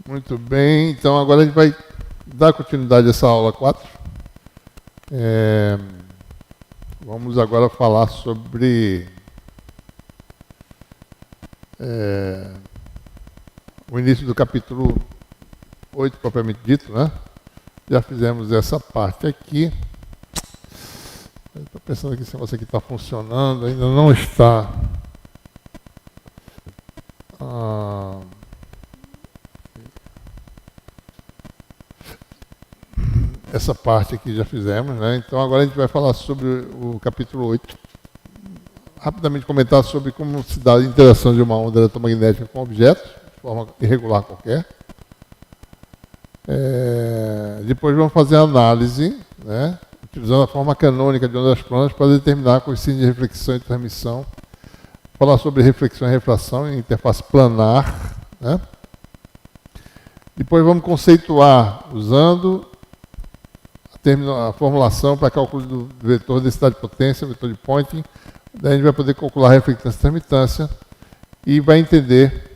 Muito bem, então agora a gente vai dar continuidade a essa aula 4. Vamos agora falar sobre o início do capítulo 8, propriamente dito, né? Já fizemos essa parte aqui. Estou pensando que esse negócio aqui está funcionando, ainda não está. Essa parte aqui já fizemos, né? Então agora a gente vai falar sobre o capítulo 8. Rapidamente comentar sobre como se dá a interação de uma onda eletromagnética com objetos, de forma irregular qualquer. Depois vamos fazer a análise, né? Utilizando a forma canônica de ondas planas para determinar coeficiente de reflexão e transmissão. Falar sobre reflexão e refração em interface planar, né? Depois vamos conceituar usando a formulação para cálculo do vetor de densidade de potência, vetor de Poynting. Daí a gente vai poder calcular a reflectância e transmitância e vai entender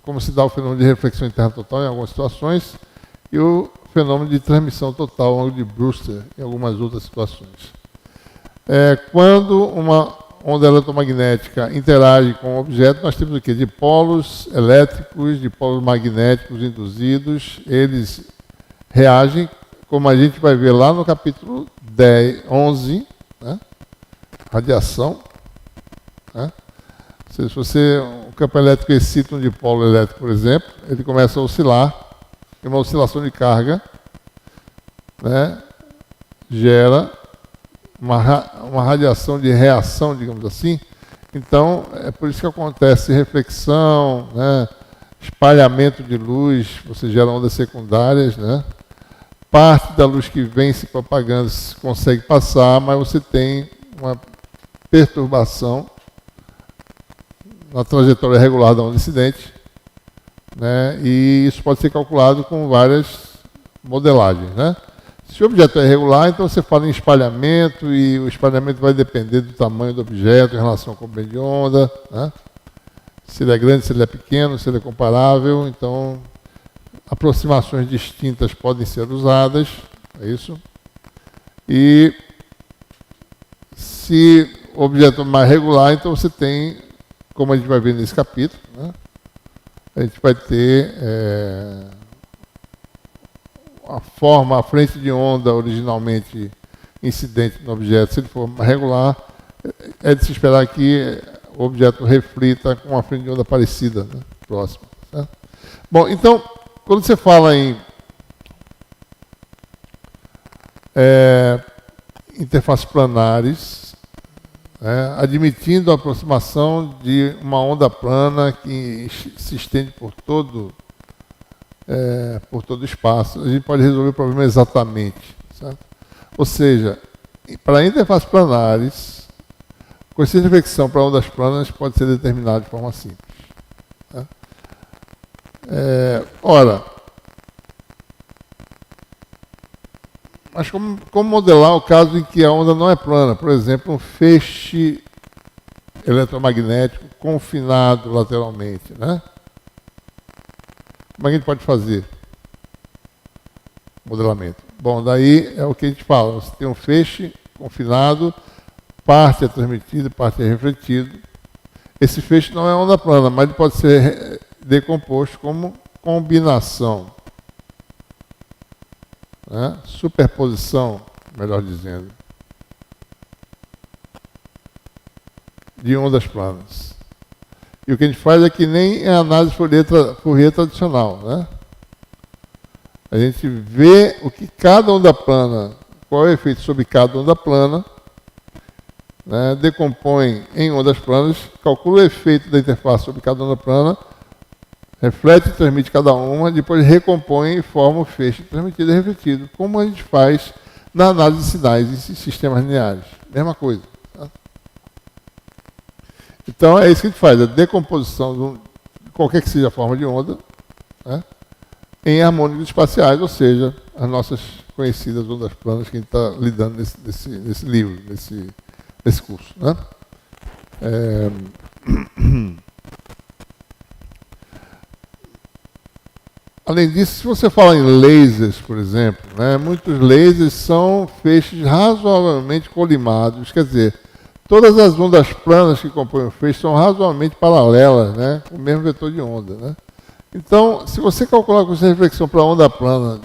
como se dá o fenômeno de reflexão interna total em algumas situações e o fenômeno de transmissão total, o ângulo de Brewster, em algumas outras situações. Quando uma onda eletromagnética interage com um objeto, nós temos o quê? Dipolos elétricos, dipolos magnéticos induzidos, eles reagem, como a gente vai ver lá no capítulo 11, né? Radiação. Né? Se o campo elétrico excita um dipolo elétrico, por exemplo, ele começa a oscilar, e uma oscilação de carga, né? Gera uma radiação de reação, digamos assim. Então, é por isso que acontece reflexão, né? Espalhamento de luz, você gera ondas secundárias, né? Parte da luz que vem se propagando se consegue passar, mas você tem uma perturbação na trajetória regular da onda incidente, né? E isso pode ser calculado com várias modelagens, né? Se o objeto é irregular, então você fala em espalhamento, e o espalhamento vai depender do tamanho do objeto em relação ao comprimento de onda, né? Se ele é grande, se ele é pequeno, se ele é comparável. Então, aproximações distintas podem ser usadas, é isso. E se o objeto é mais regular, então você tem, como a gente vai ver nesse capítulo, né? A gente vai ter a forma, a frente de onda originalmente incidente no objeto. Se ele for regular, é de se esperar que o objeto reflita com uma frente de onda parecida, né? Próxima. Certo? Bom, então, quando você fala em interfaces planares, admitindo a aproximação de uma onda plana que se estende por todo o espaço, a gente pode resolver o problema exatamente. Certo? Ou seja, para interfaces planares, o coeficiente de reflexão para ondas planas pode ser determinado de forma simples. Tá? Mas como modelar o caso em que a onda não é plana? Por exemplo, um feixe eletromagnético confinado lateralmente, né? Como é que a gente pode fazer modelamento? Bom, daí é o que a gente fala. Você tem um feixe confinado, parte é transmitido, parte é refletido. Esse feixe não é onda plana, mas ele pode ser decomposto como combinação, né? Superposição, melhor dizendo, de ondas planas. E o que a gente faz é que nem a análise Fourier tradicional, né? A gente vê o que cada onda plana, qual é o efeito sobre cada onda plana, né? Decompõe em ondas planas, calcula o efeito da interface sobre cada onda plana, reflete e transmite cada uma, depois recompõe e forma o feixe transmitido e refletido, como a gente faz na análise de sinais em sistemas lineares. Mesma coisa. Tá? Então, é isso que a gente faz, a decomposição de qualquer que seja a forma de onda, né, em harmônicos espaciais, ou seja, as nossas conhecidas ondas planas que a gente está lidando nesse livro, nesse curso. Né? Além disso, se você fala em lasers, por exemplo, né, muitos lasers são feixes razoavelmente colimados, quer dizer, todas as ondas planas que compõem o feixe são razoavelmente paralelas, né, com o mesmo vetor de onda. Né? Então, se você calcular com essa reflexão para onda plana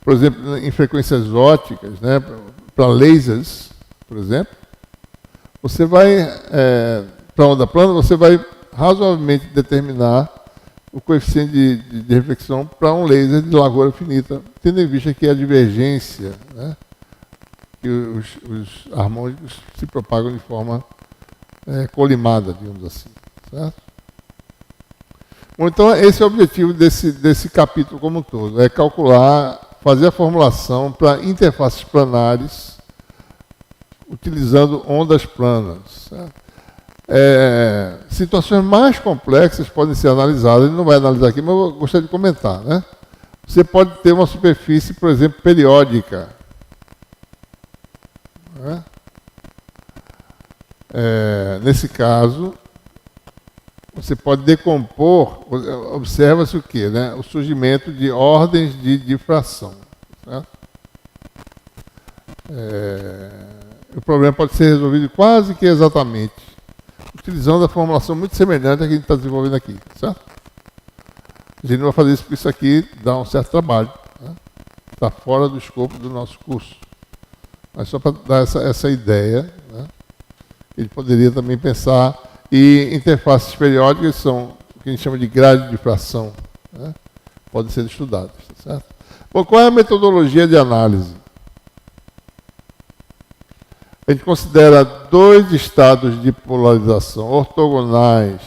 por exemplo, em frequências ópticas, né, para lasers, por exemplo, você vai, para onda plana, você vai razoavelmente determinar o coeficiente de reflexão para um laser de largura finita, tendo em vista que a divergência, né, que os harmônicos se propagam de forma colimada, digamos assim. Certo? Bom, então, esse é o objetivo desse capítulo como um todo, é calcular, fazer a formulação para interfaces planares utilizando ondas planas. Certo? Situações mais complexas podem ser analisadas, ele não vai analisar aqui, mas eu gostaria de comentar. Né? Você pode ter uma superfície, por exemplo, periódica. Né? Nesse caso, você pode decompor, observa-se o quê? Né? O surgimento de ordens de difração. Certo? O problema pode ser resolvido quase que exatamente utilizando a formulação muito semelhante à que a gente está desenvolvendo aqui, certo? A gente não vai fazer isso porque isso aqui dá um certo trabalho, né? Está fora do escopo do nosso curso. Mas só para dar essa ideia, né? Ele poderia também pensar, e interfaces periódicas são o que a gente chama de grade de difração, né? Podem ser estudadas, tá certo? Bom, qual é a metodologia de análise? A gente considera dois estados de polarização ortogonais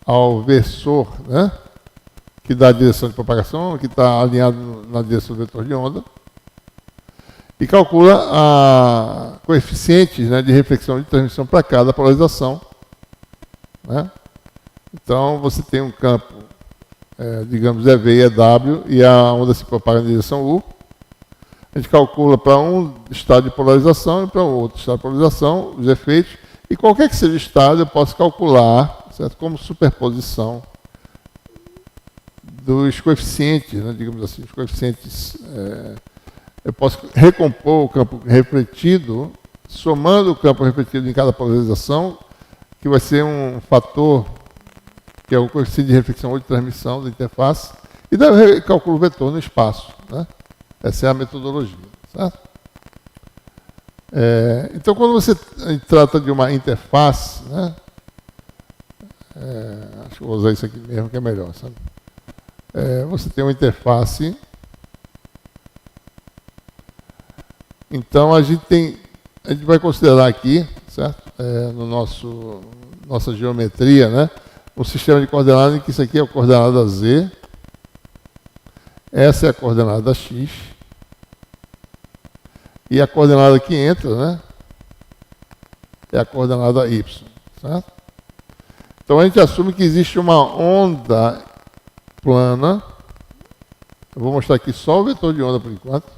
ao versor, né, que dá a direção de propagação, que está alinhado na direção do vetor de onda, e calcula coeficientes, né, de reflexão e de transmissão para cada polarização. Né? Então, você tem um campo, digamos, EV e EW, e a onda se propaga na direção U. A gente calcula para um estado de polarização e para outro estado de polarização os efeitos. E qualquer que seja o estado, eu posso calcular, certo, como superposição dos coeficientes, né, digamos assim, os coeficientes. Eu posso recompor o campo refletido, somando o campo refletido em cada polarização, que vai ser um fator, que é o coeficiente de reflexão ou de transmissão da interface, e daí eu calculo o vetor no espaço. Né? Essa é a metodologia. Certo? Então, quando você trata de uma interface, né? Acho que vou usar isso aqui mesmo que é melhor. Sabe? Você tem uma interface. Então, a gente vai considerar aqui, certo? No nossa geometria, né? Um sistema de coordenadas em que isso aqui é a coordenada Z, essa é a coordenada X, e a coordenada que entra, né, é a coordenada Y. Certo? Então a gente assume que existe uma onda plana. Eu vou mostrar aqui só o vetor de onda por enquanto,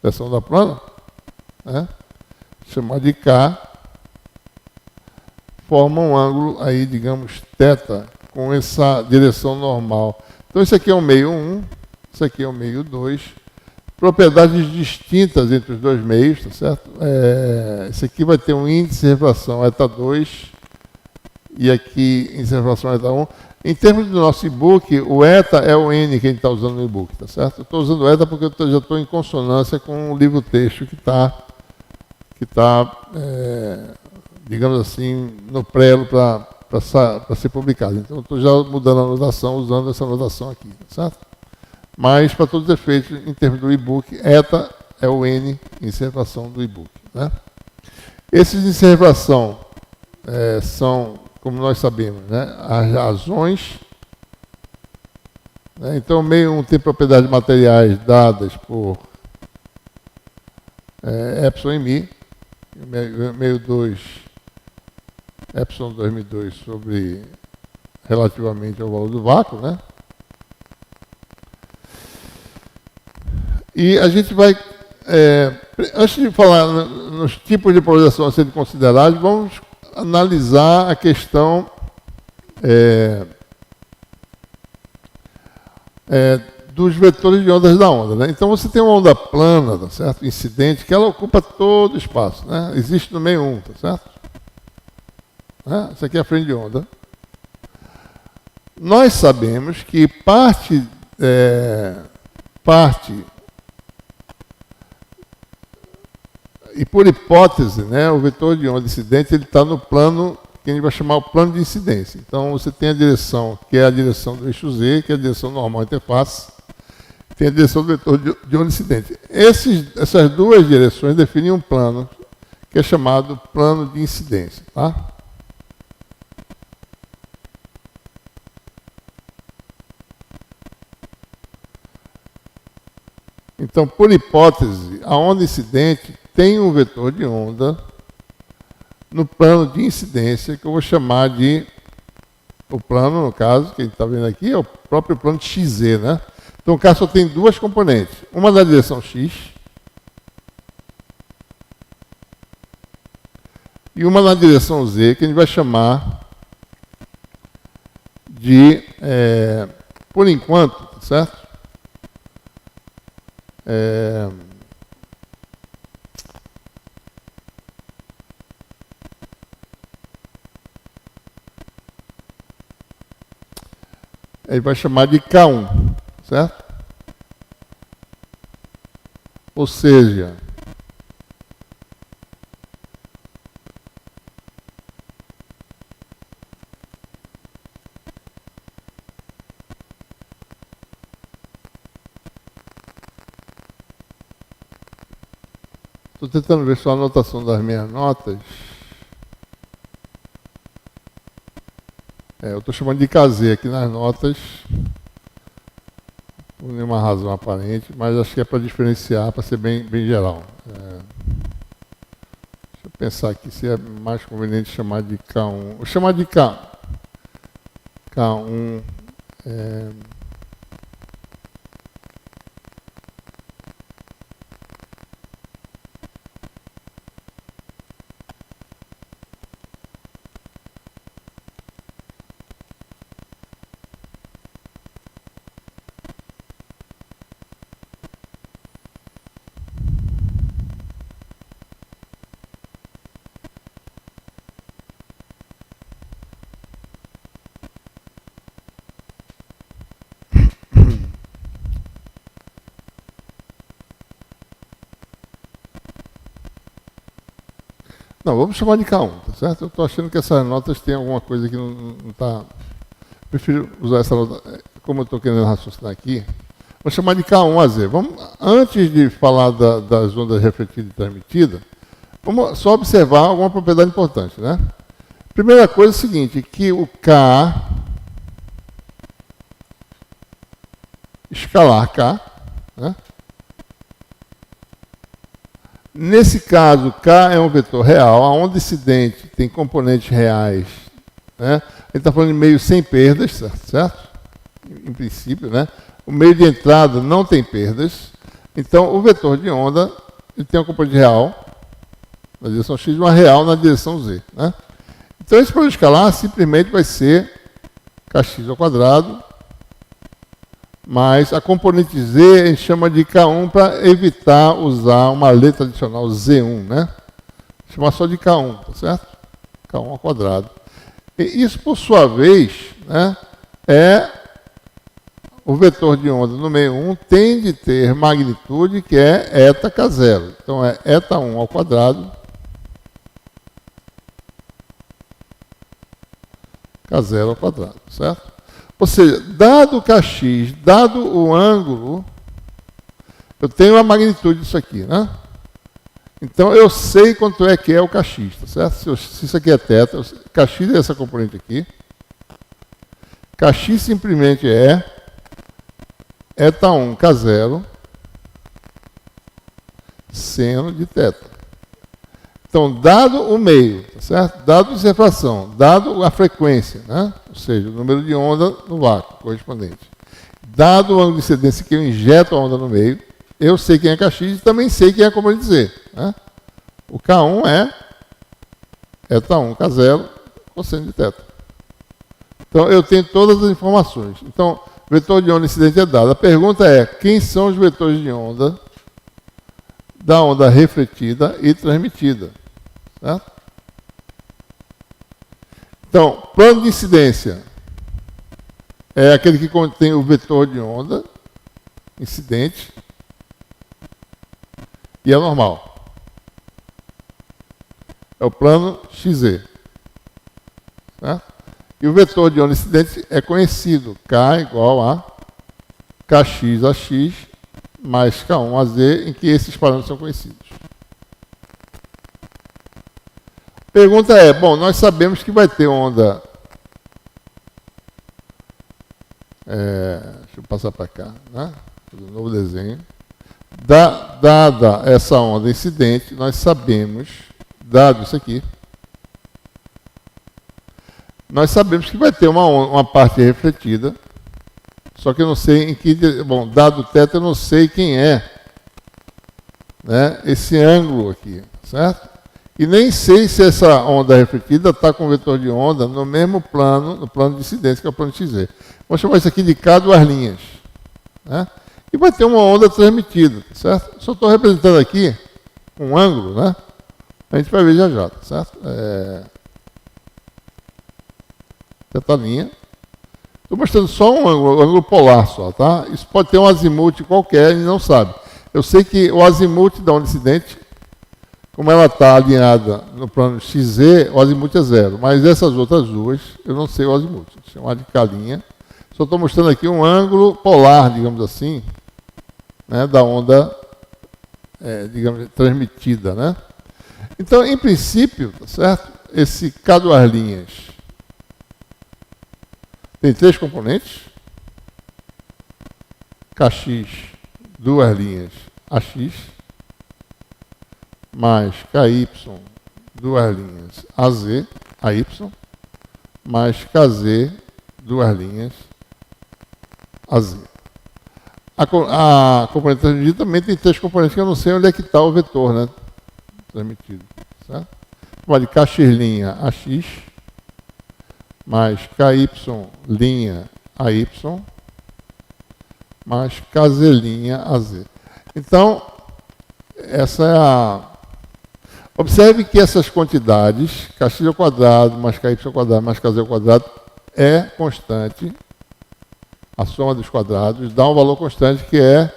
dessa onda plana, né, chamar de K, forma um ângulo aí, digamos, θ, com essa direção normal. Então isso aqui é o meio 1, isso aqui é o meio 2, propriedades distintas entre os dois meios, tá certo? Esse aqui vai ter um índice de refração eta2 e aqui índice de refração eta1. Em termos do nosso e-book, o eta é o N que a gente está usando no e-book, tá certo? Eu estou usando eta porque eu já estou em consonância com o livro-texto que está, digamos assim, no prelo para ser publicado. Então, eu estou já mudando a anotação, usando essa anotação aqui, tá certo? Mas, para todos os efeitos, em termos do e-book, eta é o N em refração do e-book. Né? Esses índices de refração são, como nós sabemos, né, as razões. Né? Então, o meio 1 tem propriedades materiais dadas por epsilon e mi, meio 2, epsilon 2002 sobre relativamente ao valor do vácuo, né? E a gente vai, antes de falar nos tipos de polarização a serem considerados, vamos analisar a questão dos vetores de ondas da onda, né? Então você tem uma onda plana, tá certo? Incidente, que ela ocupa todo o espaço, né? Existe no meio 1, tá certo? Isso aqui é a frente de onda. Nós sabemos que parte e por hipótese, né, o vetor de onda incidente ele está no plano que a gente vai chamar o plano de incidência. Então você tem a direção, que é a direção do eixo Z, que é a direção normal interface, tem a direção do vetor de onda incidente. Essas duas direções definem um plano que é chamado plano de incidência. Tá? Então, por hipótese, a onda incidente tem um vetor de onda no plano de incidência, que eu vou chamar de... O plano, no caso, que a gente está vendo aqui, é o próprio plano de XZ, né? Então, o caso só tem duas componentes. Uma na direção X e uma na direção Z, que a gente vai chamar de, por enquanto, tá certo? Ele vai chamar de K1, certo? Ou seja, estou tentando ver só a anotação das minhas notas. Eu estou chamando de KZ aqui nas notas, por nenhuma razão aparente, mas acho que é para diferenciar, para ser bem geral. Deixa eu pensar aqui se é mais conveniente chamar de K1. Vou chamar de K1. Não, vamos chamar de K1, tá certo? Eu estou achando que essas notas têm alguma coisa que não está... Prefiro usar essa nota, como eu estou querendo raciocinar aqui, vou chamar de K1AZ. Antes de falar das ondas refletidas e transmitidas, vamos só observar alguma propriedade importante, né? Primeira coisa é o seguinte, que o K, escalar K, né? Nesse caso, K é um vetor real, a onda incidente tem componentes reais, né? Ele está falando de meio sem perdas, certo? Em princípio, né? O meio de entrada não tem perdas, então o vetor de onda ele tem uma componente real na direção X e uma real na direção Z, né? Então esse produto escalar simplesmente vai ser kx ao quadrado, mas a componente Z a gente chama de K1 para evitar usar uma letra adicional Z1, né? Chamar só de K1, tá certo? K1 ao quadrado. E isso, por sua vez, né, é o vetor de onda no meio 1 tem de ter magnitude que é eta K0. Então é eta 1 ao quadrado K0 ao quadrado, certo? Ou seja, dado o Kx, dado o ângulo, eu tenho a magnitude disso aqui, né? Então eu sei quanto é que é o Kx, tá certo? Se isso aqui é θ, Kx é essa componente aqui. Kx simplesmente é eta 1 K0 seno de θ. Então, dado o meio, tá certo? Dado a observação, dado a frequência, né? Ou seja, o número de onda no vácuo correspondente. Dado o ângulo de incidência que eu injeto a onda no meio, eu sei quem é Kx e também sei quem é a componente Z. Né? O K1 é eta 1 K0 cosseno de θ. Então, eu tenho todas as informações. Então, vetor de onda incidente é dado. A pergunta é, quem são os vetores de onda da onda refletida e transmitida? Certo? Então, plano de incidência é aquele que contém o vetor de onda incidente e é normal. É o plano XZ. Certo? E o vetor de onda incidente é conhecido. K igual a Kx a x mais K1 a z, em que esses parâmetros são conhecidos. Pergunta é, bom, nós sabemos que vai ter onda... deixa eu passar para cá, né? Fazer um novo desenho. Dada essa onda incidente, nós sabemos, dado isso aqui, nós sabemos que vai ter uma parte refletida, só que eu não sei em que... Bom, dado o θ, eu não sei quem é, né, esse ângulo aqui, certo? E nem sei se essa onda refletida está com o vetor de onda no mesmo plano, no plano de incidência, que é o plano XZ. Vamos chamar isso aqui de K duas linhas. Né? E vai ter uma onda transmitida, certo? Só estou representando aqui um ângulo, né? A gente vai ver já já, certo? Teta linha. Estou mostrando só um ângulo polar só, tá? Isso pode ter um azimuth qualquer, a gente não sabe. Eu sei que o azimuth da onda incidente, como ela está alinhada no plano XZ, o azimuth é 0. Mas essas outras duas, eu não sei o azimuth. Vou chamar de K'. Só estou mostrando aqui um ângulo polar, digamos assim, né, da onda, digamos, transmitida, né? Então, em princípio, tá certo? Esse K duas linhas tem 3 componentes. Kx duas linhas AX mais KY duas linhas AY mais KZ duas linhas AZ. A componente transmitida também tem 3 componentes que eu não sei onde é que está o vetor, né? Transmitido. Certo? Vale Kx' AX mais KY' AY mais KZ' AZ. Então, essa é a... Observe que essas quantidades, Kx ao quadrado mais Ky ao quadrado mais Kz ao quadrado, é constante. A soma dos quadrados dá um valor constante que é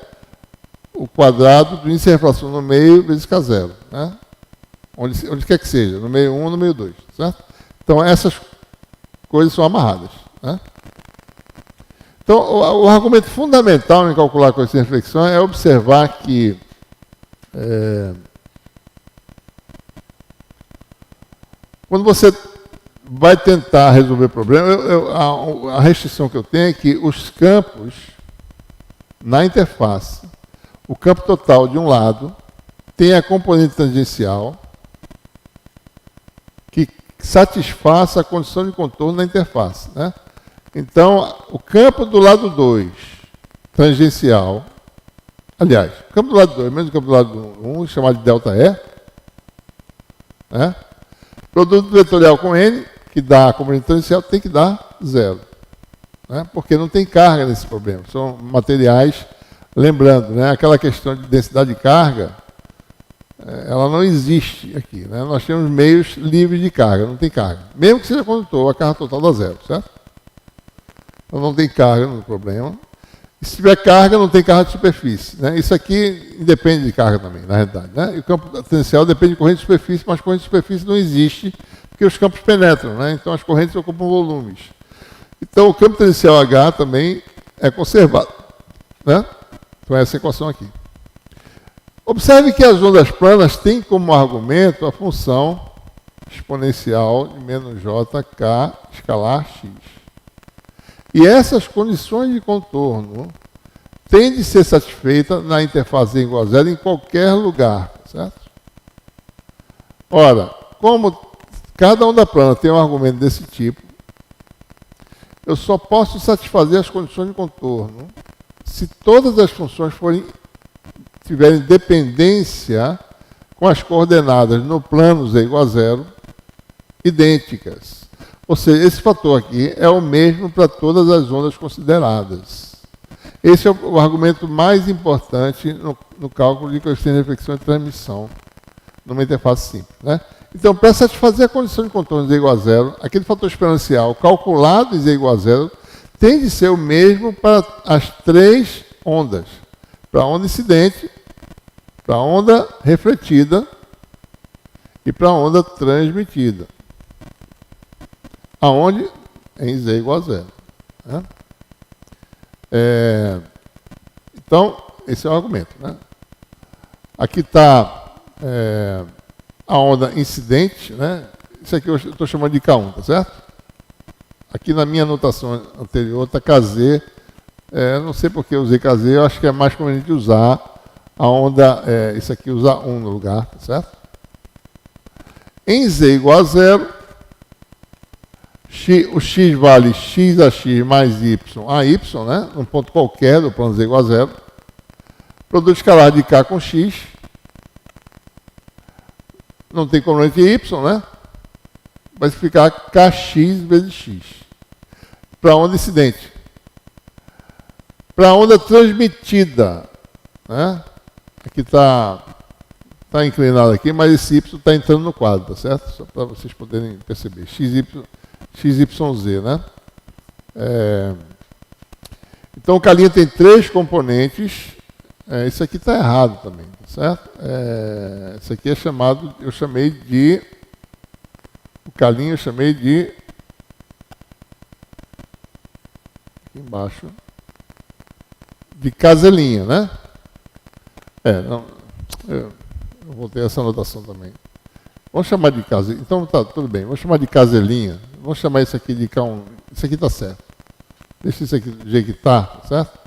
o quadrado do índice de refração no meio vezes K0. Né? Onde quer que seja, no meio 1 ou no meio 2. Certo? Então, essas coisas são amarradas. Né? Então, o argumento fundamental em calcular a coeficiente de reflexão é observar que quando você vai tentar resolver o problema, a restrição que eu tenho é que os campos na interface, o campo total de um lado tem a componente tangencial que satisfaça a condição de contorno na interface. Né? Então, o campo do lado 2, tangencial, aliás, o campo do lado 2 menos o campo do lado 1, chamado de ΔE, né? Produto vetorial com N, que dá a componente tangencial, tem que dar 0. Né? Porque não tem carga nesse problema. São materiais, lembrando, né? Aquela questão de densidade de carga, ela não existe aqui. Né? Nós temos meios livres de carga, não tem carga. Mesmo que seja condutor, a carga total dá 0, certo? Então não tem carga no problema. E se tiver carga, não tem carga de superfície. Né? Isso aqui independe de carga também, na realidade. Né? E o campo tangencial depende de corrente de superfície, mas corrente de superfície não existe, porque os campos penetram. Né? Então as correntes ocupam volumes. Então o campo tangencial H também é conservado. Né? Então essa equação aqui. Observe que as ondas planas têm como argumento a função exponencial de menos jk escalar x. E essas condições de contorno têm de ser satisfeitas na interface igual a 0 em qualquer lugar, certo? Ora, como cada onda plana tem um argumento desse tipo, eu só posso satisfazer as condições de contorno se todas as funções tiverem dependência com as coordenadas no plano z igual a 0 idênticas. Ou seja, esse fator aqui é o mesmo para todas as ondas consideradas. Esse é o argumento mais importante no cálculo de coeficiente de reflexão e transmissão numa interface simples, né? Então, para satisfazer a condição de contorno z igual a zero, aquele fator exponencial calculado em z igual a zero tem de ser o mesmo para as três ondas. Para a onda incidente, para a onda refletida e para a onda transmitida. Aonde? Em z igual a zero. Né? Então, esse é o argumento. Né? Aqui está a onda incidente, né? Isso aqui eu estou chamando de K1, tá certo? Aqui na minha anotação anterior está KZ. Não sei porque eu usei KZ, eu acho que é mais conveniente usar a onda, isso aqui usar 1 no lugar, tá certo? Em z igual a zero, o x vale x a x mais y a y, né? Num ponto qualquer do plano z igual a zero. Produto escalar de K com x. Não tem componente y, né? Vai ficar kx vezes x. Para a onda incidente. Para a onda transmitida, né? Aqui está inclinado aqui, mas esse y está entrando no quadro, tá certo? Só para vocês poderem perceber. XYZ, né? Então o calinho tem 3 componentes. Isso aqui está errado também, tá certo? Isso aqui é chamado, eu chamei de, o calinho eu chamei de, aqui embaixo, de caselinha, né? Eu voltei essa anotação também. Vamos chamar de caselinha. Então tá, tudo bem. Vamos chamar de caselinha. Vamos chamar isso aqui de K1. Isso aqui está certo. Deixa isso aqui do jeito que está, certo?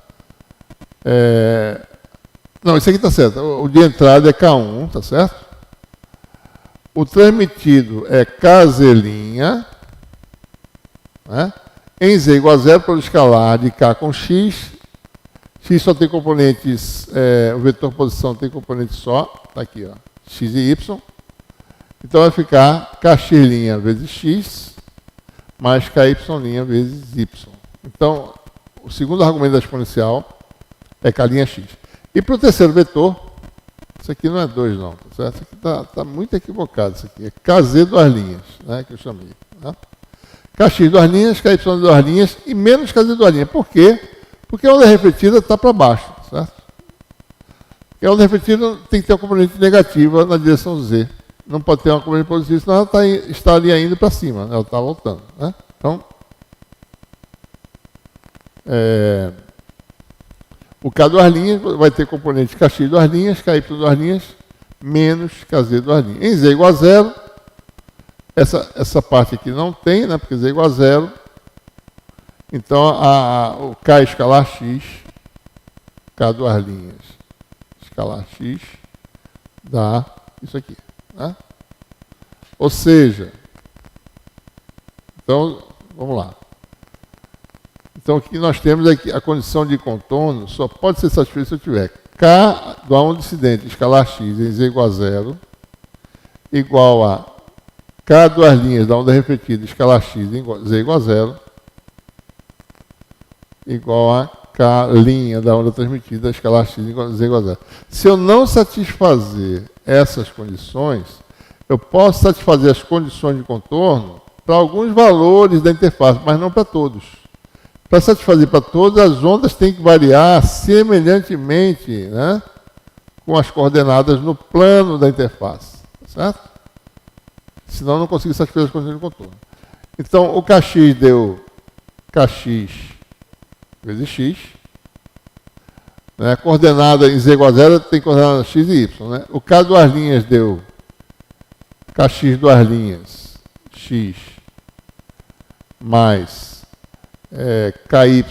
Não, isso aqui está certo. O de entrada é K1, tá certo? O transmitido é caselinha, né? Em z igual a zero, pelo escalar de K com x. X só tem componentes, o vetor posição tem componente só, está aqui, ó, x e y. Então vai ficar kx' vezes x mais ky' vezes y. Então, o segundo argumento da exponencial é k'x. E para o terceiro vetor, isso aqui não é 2 não, tá certo? Isso aqui está muito equivocado, isso aqui é kz duas linhas, né, que eu chamei. Né? Kx duas linhas, ky duas linhas e menos kz duas linhas. Por quê? Porque a onda refletida está para baixo, certo? E a onda refletida tem que ter uma componente negativa na direção z. Não pode ter uma componente positiva, senão ela estaria indo para cima, né? Ela está voltando. Né? Então, o K duas linhas vai ter componente kx duas linhas, ky duas linhas, menos kz duas linhas. Em z igual a zero, essa parte aqui não tem, né? Porque z igual a zero. Então, o K escalar x, K duas linhas, escalar x, dá isso aqui. Né? Ou seja, então, vamos lá. Então, aqui nós temos aqui a condição de contorno, só pode ser satisfeita se eu tiver K da onda incidente, escalar x, em z igual a zero, igual a K duas linhas da onda refletida, escalar x, em z igual a zero, igual a K' da onda transmitida, escalar x igual a z igual a zero. Se eu não satisfazer essas condições, eu posso satisfazer as condições de contorno para alguns valores da interface, mas não para todos. Para satisfazer para todas, as ondas têm que variar semelhantemente, né, com as coordenadas no plano da interface. Certo? Senão eu não consigo satisfazer as condições de contorno. Então, o Kx deu Kx vezes x. Né? Coordenada em z igual a zero tem coordenada x e y. Né? O K duas linhas deu kx duas linhas x mais ky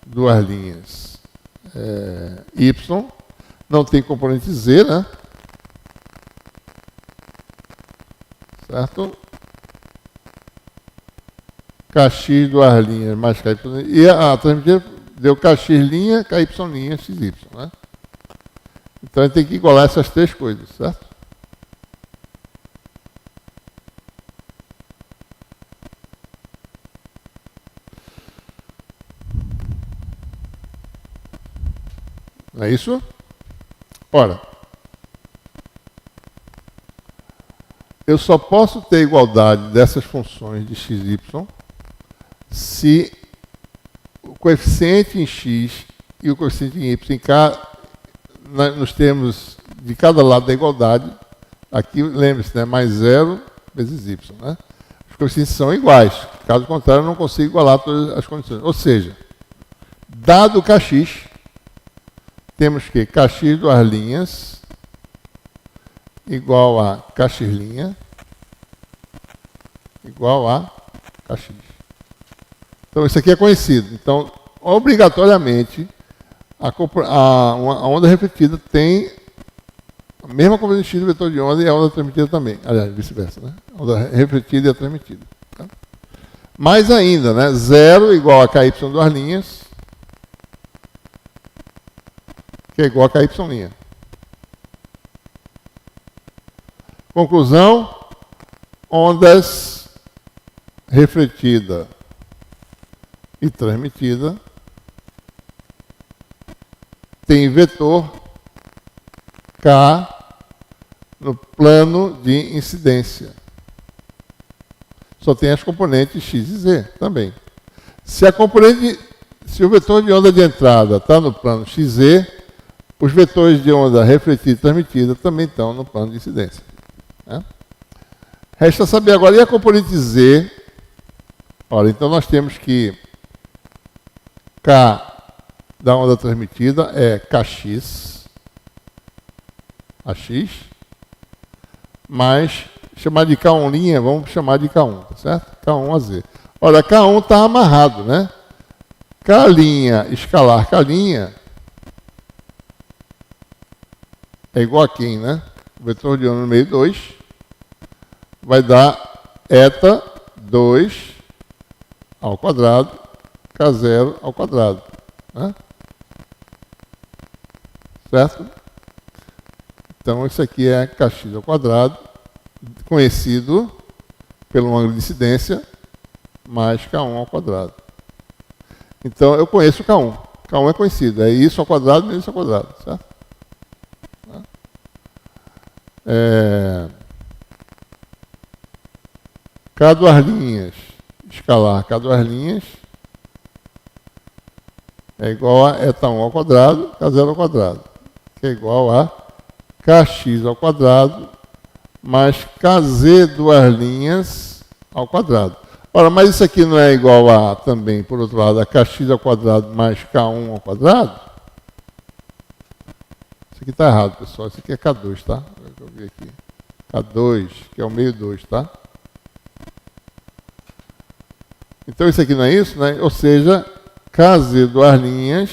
duas linhas y. Não tem componente z, né? Certo? Kx duas linhas mais ky. E a transmitida deu kx', ky', xy. Né? Então a gente tem que igualar essas três coisas, certo? Não é isso? Ora, eu só posso ter igualdade dessas funções de x e y se o coeficiente em x e o coeficiente em y, nos termos de cada lado da igualdade, aqui lembre-se, né, mais 0 vezes y. Né? Os coeficientes são iguais, caso contrário eu não consigo igualar todas as condições. Ou seja, dado kx, temos que kx duas linhas igual a kx' igual a kx. Então isso aqui é conhecido. Então, obrigatoriamente, a onda refletida tem a mesma componente x do vetor de onda e a onda transmitida também. Aliás, vice-versa, né? A onda refletida e a transmitida. Tá? Mais ainda, né? 0 igual a ky duas linhas, que é igual a ky'. Conclusão, ondas refletida e transmitida tem vetor K no plano de incidência. Só tem as componentes x e z também. Se o vetor de onda de entrada está no plano xz, os vetores de onda refletida e transmitida também estão no plano de incidência. Né? Resta saber agora, e a componente z? Ora, então nós temos que K da onda transmitida é kx, AX, mas chamar de K1', vamos chamar de K1, tá certo? K1 a Z. Olha, K1 está amarrado, né? K' escalar K' é igual a quem, né? O vetor de onda no meio 2 vai dar eta 2 ao quadrado, K0 ao quadrado. Né? Certo? Então, isso aqui é kx ao quadrado, conhecido pelo ângulo de incidência, mais K1 ao quadrado. Então, eu conheço K1. K1 é conhecido, é isso ao quadrado menos isso ao quadrado. Certo? K duas linhas, escalar K duas linhas, é igual a eta 1 ao quadrado, K0 ao quadrado, que é igual a kx ao quadrado mais kz duas linhas ao quadrado. Ora, mas isso aqui não é igual a, também, por outro lado, a kx ao quadrado mais k1 ao quadrado? Isso aqui está errado, pessoal. Isso aqui é K2, tá? Eu vi aqui. K2, que é o meio 2, tá? Então, isso aqui não é isso, né? Ou seja, kz duas linhas,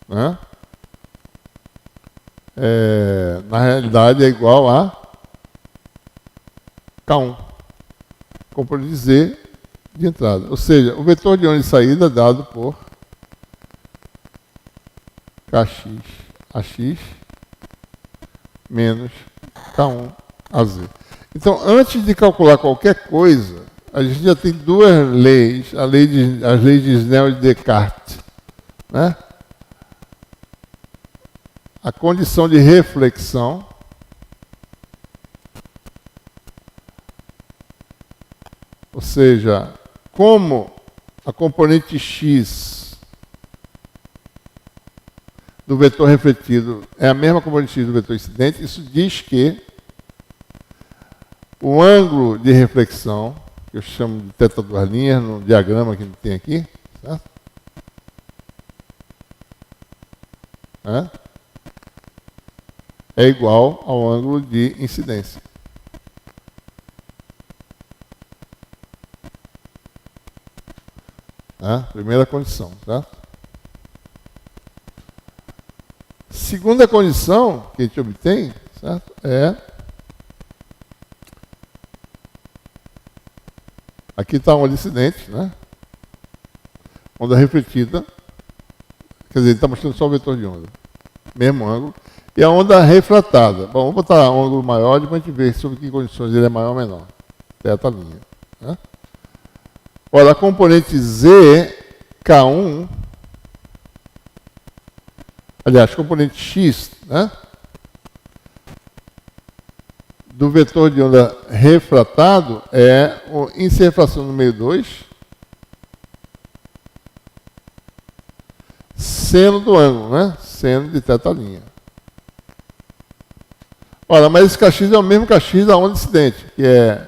né? Na realidade é igual a K1, componente Z de entrada. Ou seja, o vetor de onda de saída é dado por Kx AX menos K1 AZ. Então, antes de calcular qualquer coisa, a gente já tem duas leis, as leis de Snell e de Descartes, né? A condição de reflexão, ou seja, como a componente x do vetor refletido é a mesma componente x do vetor incidente, isso diz que o ângulo de reflexão, que eu chamo de θ duas linhas, no diagrama que tem aqui, certo? É igual ao ângulo de incidência. Primeira condição, certo? Segunda condição que a gente obtém, certo? Aqui está a onda incidente, né? Onda refletida. Quer dizer, ele está mostrando só o vetor de onda. Mesmo ângulo. E a onda refratada. Bom, vamos botar um ângulo maior, depois a gente vê sobre que condições ele é maior ou menor. Teta linha. Né? Olha, a componente Z, K1, aliás, componente x, né, do vetor de onda refratado é o índice de refração no meio 2, seno do ângulo, né, seno de θ'. Ora, mas esse kx é o mesmo kx da onda incidente, que é,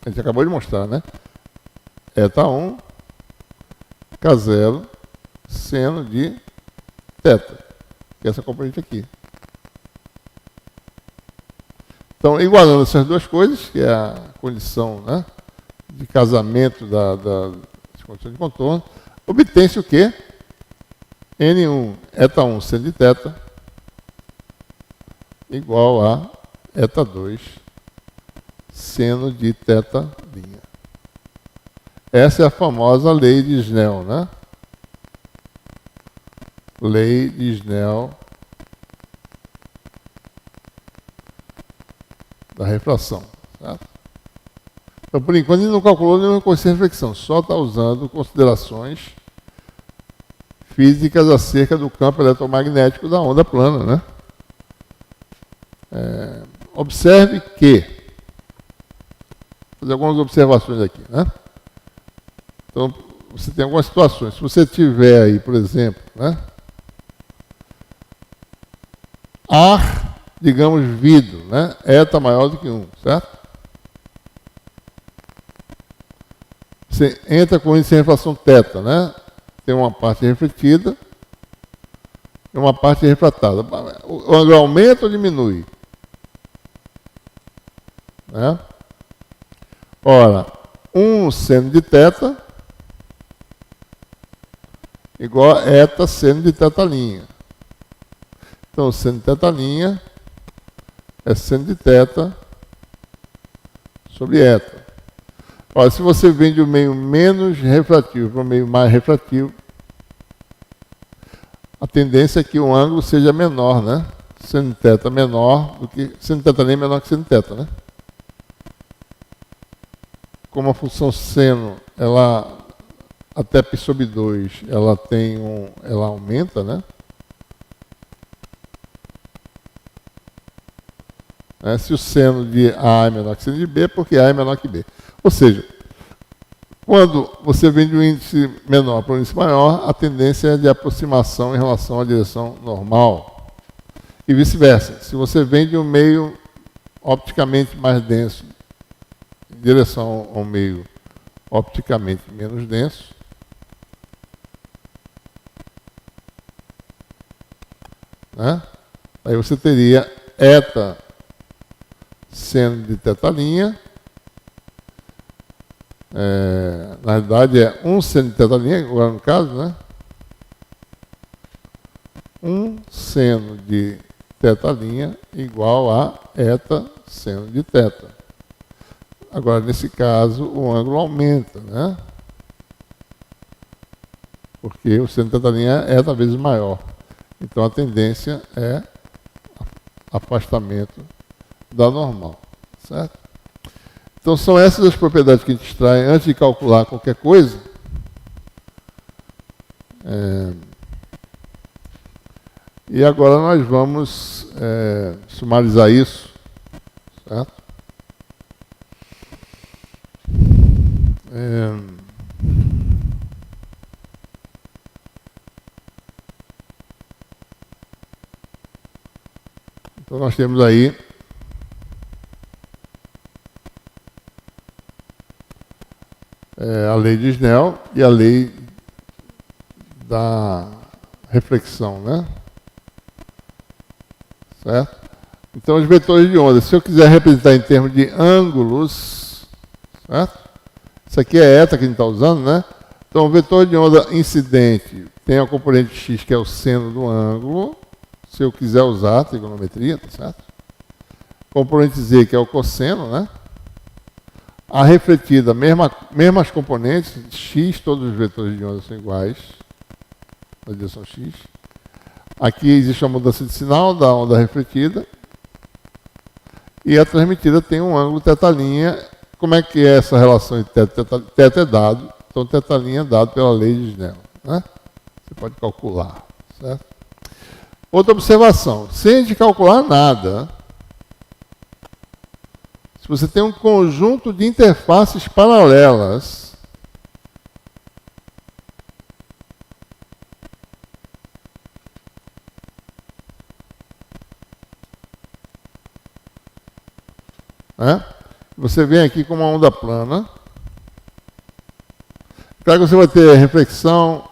a gente acabou de mostrar, né, θ1, K0, seno de θ, que é essa componente aqui. Então, igualando essas duas coisas, que é a condição, né, de casamento das condições de contorno, obtém-se o quê? N1 θ1 seno de θ igual a θ2 seno de θ'. Essa é a famosa lei de Snell, né? Lei de Snell da refração, certo? Então, por enquanto, ele não calculou nenhuma coeficiente de reflexão, só está usando considerações físicas acerca do campo eletromagnético da onda plana, né? Observe que, vou fazer algumas observações aqui, né? Então, você tem algumas situações. Se você tiver aí, por exemplo, né, ar, digamos, vidro, né, eta maior do que 1, certo? Você entra com índice de refração θ, né? Tem uma parte refletida e uma parte refratada. O ângulo aumenta ou diminui? Né? Ora, 1 seno de θ igual a eta seno de θ'. Então, seno de θ' é seno de θ sobre eta. Olha, se você vem de um meio menos refrativo para um meio mais refrativo, a tendência é que o ângulo seja menor, né? Seno de θ menor do que... Seno de θ' é menor que seno de θ, né? Como a função seno, ela até π sobre 2, ela ela aumenta, né? Se o seno de A é menor que o seno de B, é porque A é menor que B. Ou seja, quando você vem de um índice menor para um índice maior, a tendência é de aproximação em relação à direção normal. E vice-versa. Se você vem de um meio opticamente mais denso em direção ao meio opticamente menos denso, né? Aí você teria eta seno de θ', na verdade é 1 seno de θ', agora no caso, né? 1 seno de θ' igual a eta seno de θ. Agora, nesse caso, o ângulo aumenta, né? Porque o seno de θ' é eta vezes maior. Então, a tendência é afastamento da normal, certo? Então, são essas as propriedades que a gente extrai antes de calcular qualquer coisa. E agora nós vamos sumarizar isso, certo? Então nós temos aí a lei de Snell e a lei da reflexão, né? Certo? Então os vetores de onda, se eu quiser representar em termos de ângulos, certo? Isso aqui é eta que a gente está usando, né? Então o vetor de onda incidente tem a componente x, que é o seno do ângulo, se eu quiser usar a trigonometria, tá certo? Componente z, que é o cosseno, né? A refletida, mesmas componentes, x, todos os vetores de onda são iguais, na direção x. Aqui existe uma mudança de sinal da onda refletida. E a transmitida tem um ângulo θ'. Como é que é essa relação de θ? θ é dado, então θ' é dado pela lei de Snell, né? Você pode calcular, Certo? Outra observação, sem a gente calcular nada, se você tem um conjunto de interfaces paralelas, né? Você vem aqui com uma onda plana, claro que você vai ter reflexão,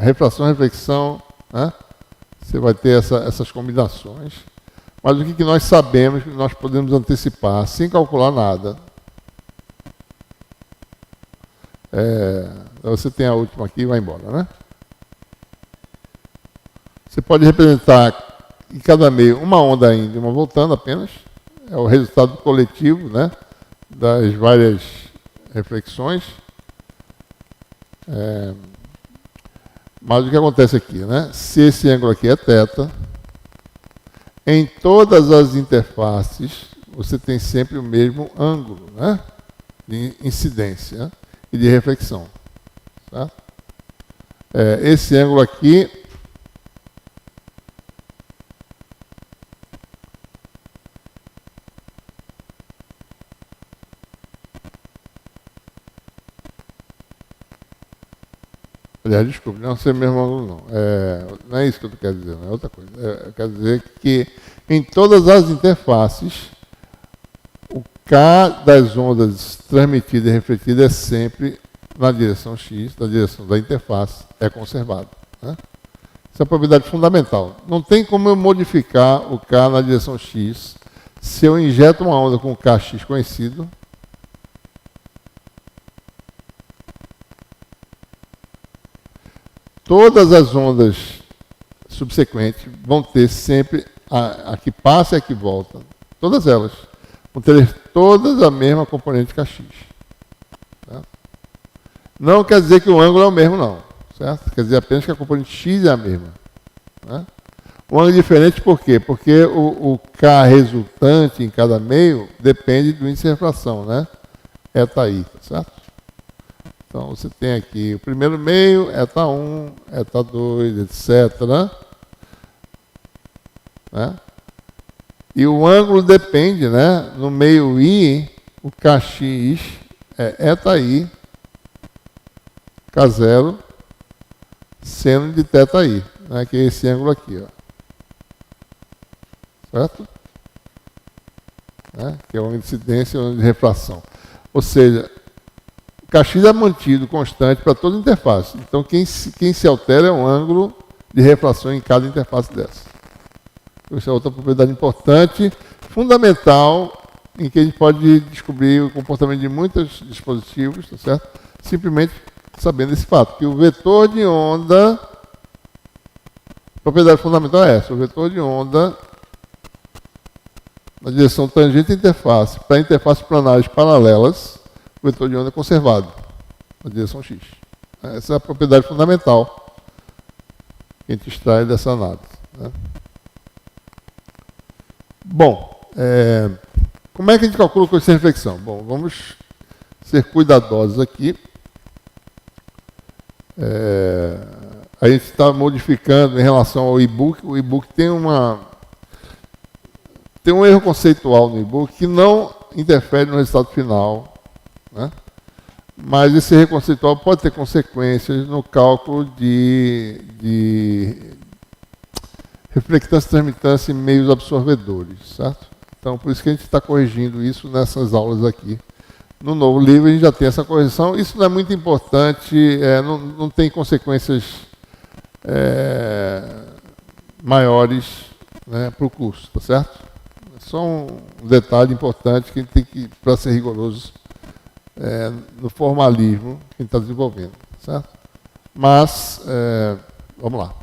refração, né? Você vai ter essas combinações. Mas o que nós sabemos, que nós podemos antecipar, sem calcular nada. Você tem a última aqui e vai embora, né? Você pode representar em cada meio uma onda indo e uma voltando apenas. É o resultado coletivo, né, das várias reflexões. Mas o que acontece aqui, né? Se esse ângulo aqui é θ, em todas as interfaces você tem sempre o mesmo ângulo, né, de incidência e de reflexão. Certo? Esse ângulo aqui aliás, desculpe, não é o mesmo ângulo, não. Não é isso que eu quero dizer, não é outra coisa. Eu quero dizer que em todas as interfaces, o K das ondas transmitidas e refletidas é sempre na direção X, na direção da interface, é conservado. Né? Essa é a propriedade fundamental. Não tem como eu modificar o K na direção X se eu injeto uma onda com o Kx conhecido. Todas as ondas subsequentes vão ter sempre a que passa e a que volta. Todas elas vão ter todas a mesma componente Kx. Certo? Não quer dizer que o ângulo é o mesmo, não. Certo? Quer dizer apenas que a componente X é a mesma. Né? O ângulo é diferente por quê? Porque o K resultante em cada meio depende do índice de refração, né? Etaí, certo? Então, você tem aqui o primeiro meio, eta1, eta2, etc. Né? E o ângulo depende, né? No meio I, o Kx é etaI, K0, seno de θi, né? Que é esse ângulo aqui. Ó. Certo? Né? Que é o ângulo de incidência e o ângulo de refração. Ou seja, Kx é mantido constante para toda interface. Então, quem se altera é o ângulo de refração em cada interface dessa. Essa é outra propriedade importante, fundamental, em que a gente pode descobrir o comportamento de muitos dispositivos, tá certo? Simplesmente sabendo esse fato, que o vetor de onda, a propriedade fundamental é essa, o vetor de onda na direção tangente à interface, para interfaces planares paralelas, o vetor de onda é conservado na direção X. Essa é a propriedade fundamental que a gente extrai dessa análise. Né? Bom, como é que a gente calcula o coeficiente de reflexão? Bom, vamos ser cuidadosos aqui. A gente está modificando em relação ao e-book. O e-book tem um erro conceitual no e-book que não interfere no resultado final. Né? Mas esse erro conceitual pode ter consequências no cálculo de reflectância e transmitância em meios absorvedores, certo? Então, por isso que a gente está corrigindo isso nessas aulas aqui. No novo livro a gente já tem essa correção. Isso não é muito importante, não tem consequências maiores, né, para o curso, tá certo? É só um detalhe importante que a gente tem que, para ser rigoroso, no formalismo que a gente está desenvolvendo, certo? Mas, vamos lá.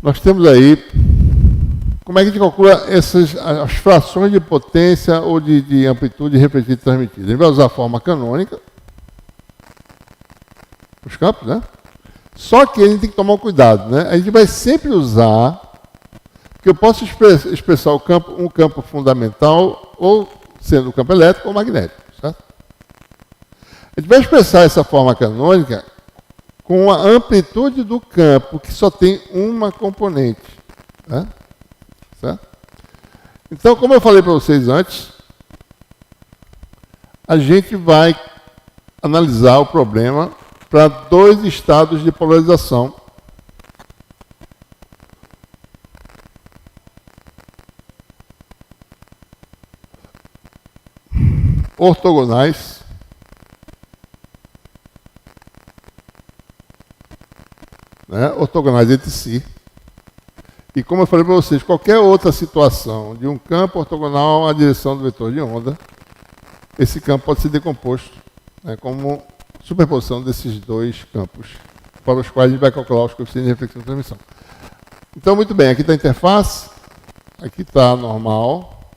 Nós temos aí, como é que a gente calcula as frações de potência ou de amplitude refletida e transmitida? A gente vai usar a forma canônica, os campos, né? Só que a gente tem que tomar um cuidado, né? A gente vai sempre usar, porque eu posso expressar um campo fundamental ou sendo o campo elétrico ou magnético, certo? A gente vai expressar essa forma canônica com a amplitude do campo, que só tem uma componente. Né? Certo? Então, como eu falei para vocês antes, a gente vai analisar o problema para dois estados de polarização. Ortogonais. Né? Ortogonais entre si. E como eu falei para vocês, qualquer outra situação de um campo ortogonal à direção do vetor de onda, esse campo pode ser decomposto, né, como superposição desses dois campos, para os quais a gente vai calcular os coeficientes de reflexão e transmissão. Então, muito bem, aqui está a interface, aqui está a normal,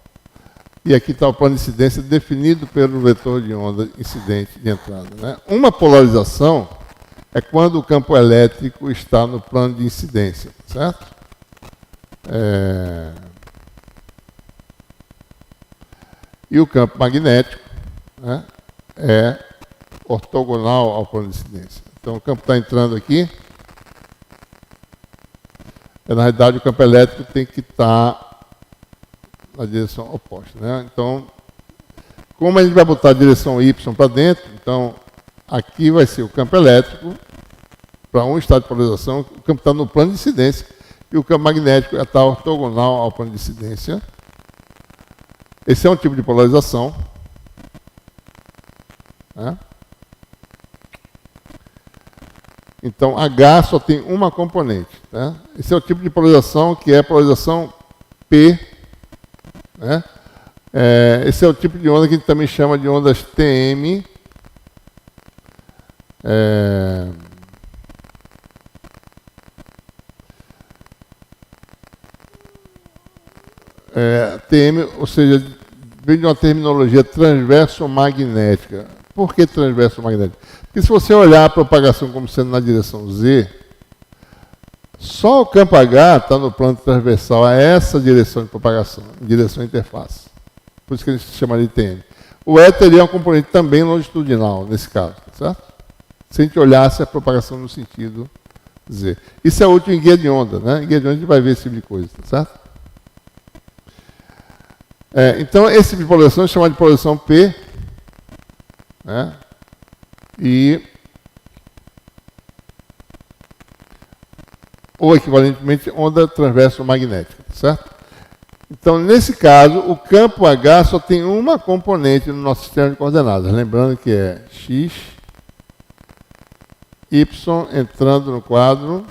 e aqui está o plano de incidência definido pelo vetor de onda incidente de entrada. Né? Uma polarização é quando o campo elétrico está no plano de incidência, certo? E o campo magnético, né, é ortogonal ao plano de incidência. Então o campo está entrando aqui. Na realidade o campo elétrico tem que estar na direção oposta. Né? Então, como a gente vai botar a direção Y para dentro, então aqui vai ser o campo elétrico para um estado de polarização, o campo está no plano de incidência. E o campo magnético está ortogonal ao plano de incidência. Esse é um tipo de polarização. Né? Então, H só tem uma componente. Né? Esse é o tipo de polarização que é a polarização P. Né? Esse é o tipo de onda que a gente também chama de ondas TM. TM, ou seja, vem de uma terminologia transverso-magnética. Por que transverso-magnética? Porque se você olhar a propagação como sendo na direção Z, só o campo H está no plano transversal a essa direção de propagação, em direção à interface. Por isso que ele se chama de TM. O E teria uma componente também longitudinal, nesse caso, certo? Se a gente olhasse a propagação no sentido Z. Isso é útil em guia de onda, né? Em guia de onda a gente vai ver esse tipo de coisa, certo? Então, esse tipo de polarização é chamado de polarização P, né? Ou equivalentemente onda transverso magnética, certo? Então, nesse caso, o campo H só tem uma componente no nosso sistema de coordenadas, lembrando que é X, Y entrando no quadro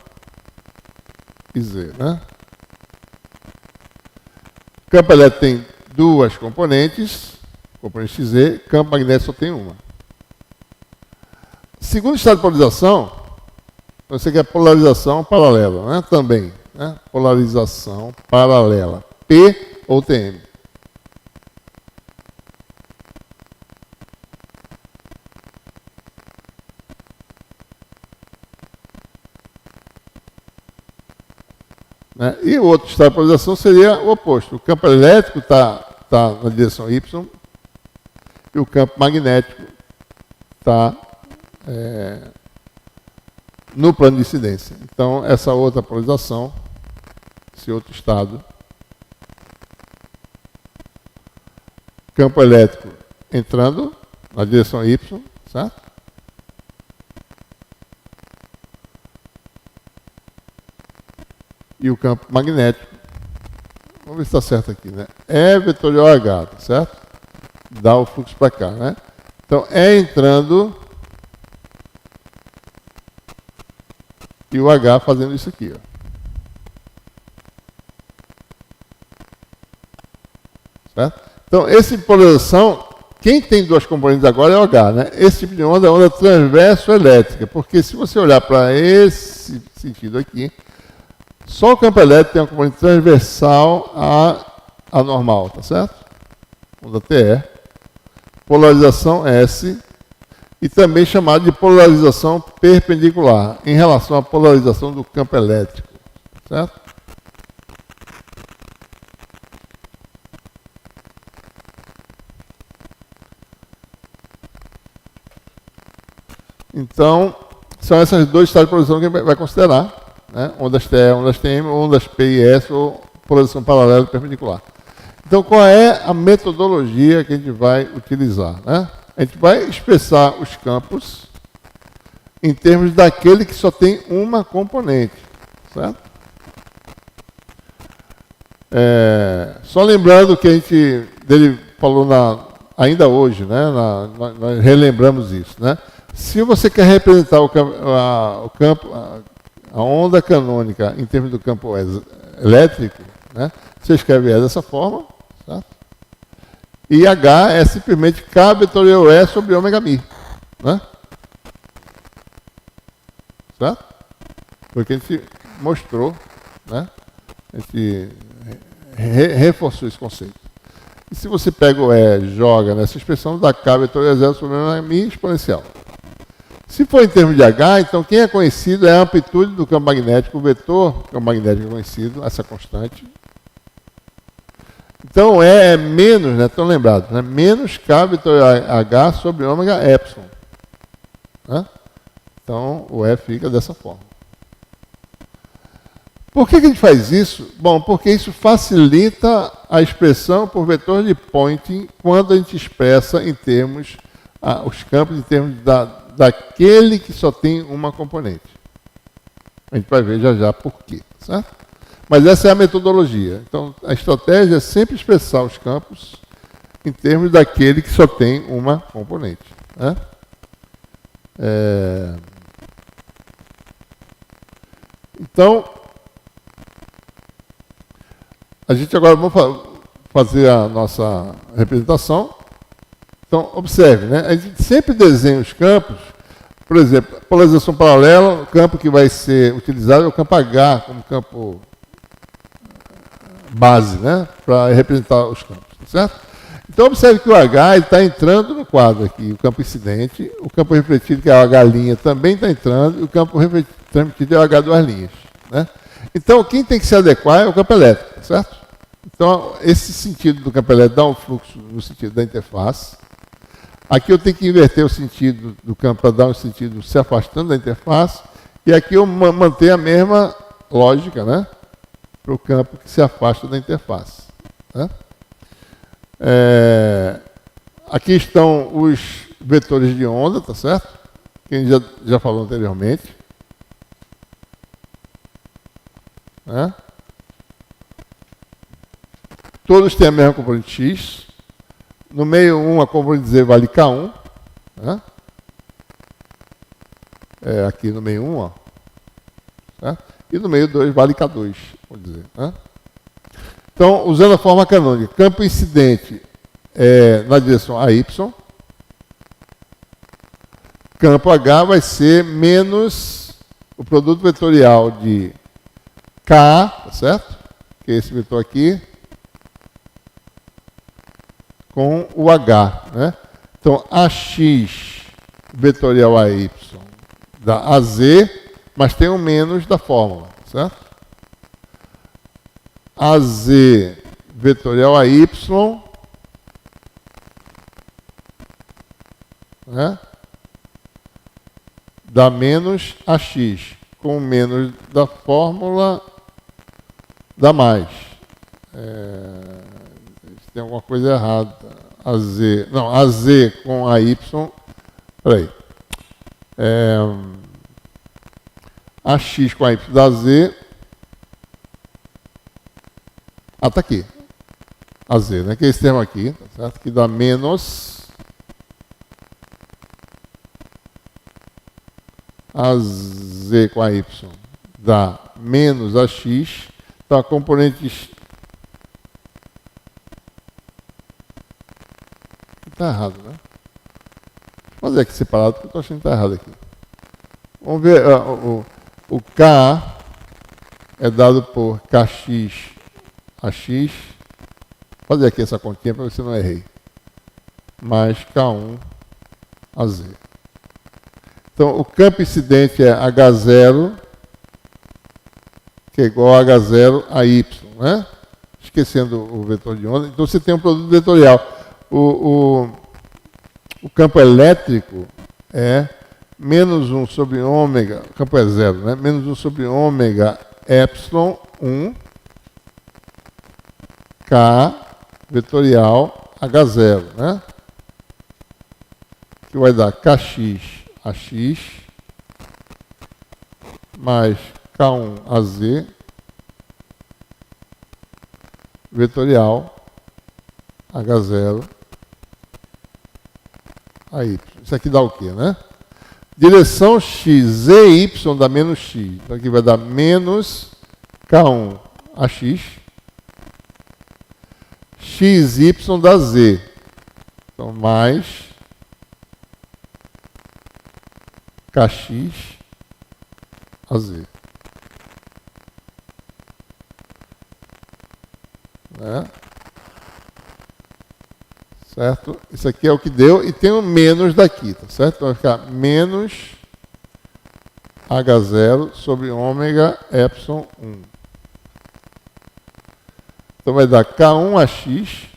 e Z, né? O campo elétrico tem duas componentes, componente XZ, campo magnético só tem uma. Segundo estado de polarização, você quer polarização paralela, né? Também, né? Polarização paralela, P ou TM. Né? E o outro estado de polarização seria o oposto. O campo elétrico está na direção Y e o campo magnético está no plano de incidência. Então, essa outra polarização, esse outro estado, campo elétrico entrando na direção Y, certo? E o campo magnético, vamos ver se está certo aqui, né? É vetorial H, tá certo? Dá o fluxo para cá, né? Então, é entrando e o H fazendo isso aqui, ó. Certo? Então, esse tipo de polarização, quem tem duas componentes agora é o H, né? Esse tipo de onda é onda transverso elétrica, porque se você olhar para esse sentido aqui, só o campo elétrico tem uma componente transversal à normal, tá certo? Onda TE. Polarização S. E também chamado de polarização perpendicular, em relação à polarização do campo elétrico, certo? Então, são esses dois estados de polarização que a gente vai considerar, né? Ondas TE, ondas TM, ondas P e S, ou polarização paralela e perpendicular. Então, qual é a metodologia que a gente vai utilizar, né? A gente vai expressar os campos em termos daquele que só tem uma componente, certo? Só lembrando que a gente dele falou ainda hoje, né? Nós relembramos isso, né? Se você quer representar a onda canônica em termos do campo elétrico, né? Você escreve E dessa forma, certo? E H é simplesmente K vetorial E sobre ômega mi, né? Certo? Porque a gente mostrou, né? A gente reforçou esse conceito. E se você pega o E, joga nessa expressão, dá K vetorial 0 sobre ômega mi exponencial. Se for em termos de H, então quem é conhecido é a amplitude do campo magnético, o vetor campo magnético é conhecido, essa constante. Então E é menos, né? Estão lembrados, né? Menos K vetorial H sobre ômega epsilon. Né? Então o E fica dessa forma. Por que a gente faz isso? Bom, porque isso facilita a expressão por vetor de Poynting quando a gente expressa em termos, os campos em termos daquele que só tem uma componente. A gente vai ver já por quê, certo? Mas essa é a metodologia. Então, a estratégia é sempre expressar os campos em termos daquele que só tem uma componente, né? Então, a gente agora vamos fazer a nossa representação. Então, observe, né? A gente sempre desenha os campos, por exemplo, polarização paralela, o campo que vai ser utilizado é o campo H como campo base, né? Para representar os campos, certo? Então, observe que o H está entrando no quadro aqui, o campo incidente, o campo refletido, que é o H' também está entrando, e o campo refletido é o H duas linhas, né? Então, quem tem que se adequar é o campo elétrico, certo? Então, esse sentido do campo elétrico dá um fluxo no sentido da interface. Aqui eu tenho que inverter o sentido do campo para dar um sentido se afastando da interface. E aqui eu manter a mesma lógica, né? Para o campo que se afasta da interface. Né? Aqui estão os vetores de onda, tá certo? Que a gente já falou anteriormente. Né? Todos têm a mesma componente X. No meio 1, a componente Z vale K1. Né? Aqui no meio 1, ó. Certo? E no meio 2 vale K2, vamos dizer. Né? Então, usando a forma canônica, campo incidente na direção AY. Campo H vai ser menos o produto vetorial de K, tá certo? Que é esse vetor aqui, com o H, né? Então, AX vetorial AY dá AZ, mas tem um menos da fórmula, certo? AZ vetorial AY, né? Dá menos AX, com o menos da fórmula dá mais. Tem alguma coisa errada. AZ com AY. Peraí. AX com AY dá Z. Tá aqui. AZ, né? Que é esse termo aqui, tá certo? Que dá menos AZ com AY dá menos AX. Então, a componente está errado, né? Vou fazer aqui separado, porque eu estou achando que está errado aqui. Vamos ver, o K é dado por KX AX. Vou fazer aqui essa continha para ver se eu não errei. Mais K1 AZ. Então, o campo incidente é H0, que é igual a H0 a Y, né? Esquecendo o vetor de onda. Então, você tem um produto vetorial. O campo elétrico é menos 1 sobre ômega, o campo é zero, né? Menos 1 sobre ômega epsilon 1 K vetorial H0, né? Que vai dar Kx AX mais K1 AZ vetorial H0 a Y. Isso aqui dá o quê, né? Direção x, z, y dá menos x. Então aqui vai dar menos K1 AX, x, y dá z. Então mais Kx a z. Né? Certo? Isso aqui é o que deu, e tem um menos daqui, tá certo? Então vai ficar menos H0 sobre ômega epsilon 1. Então vai dar K1 AX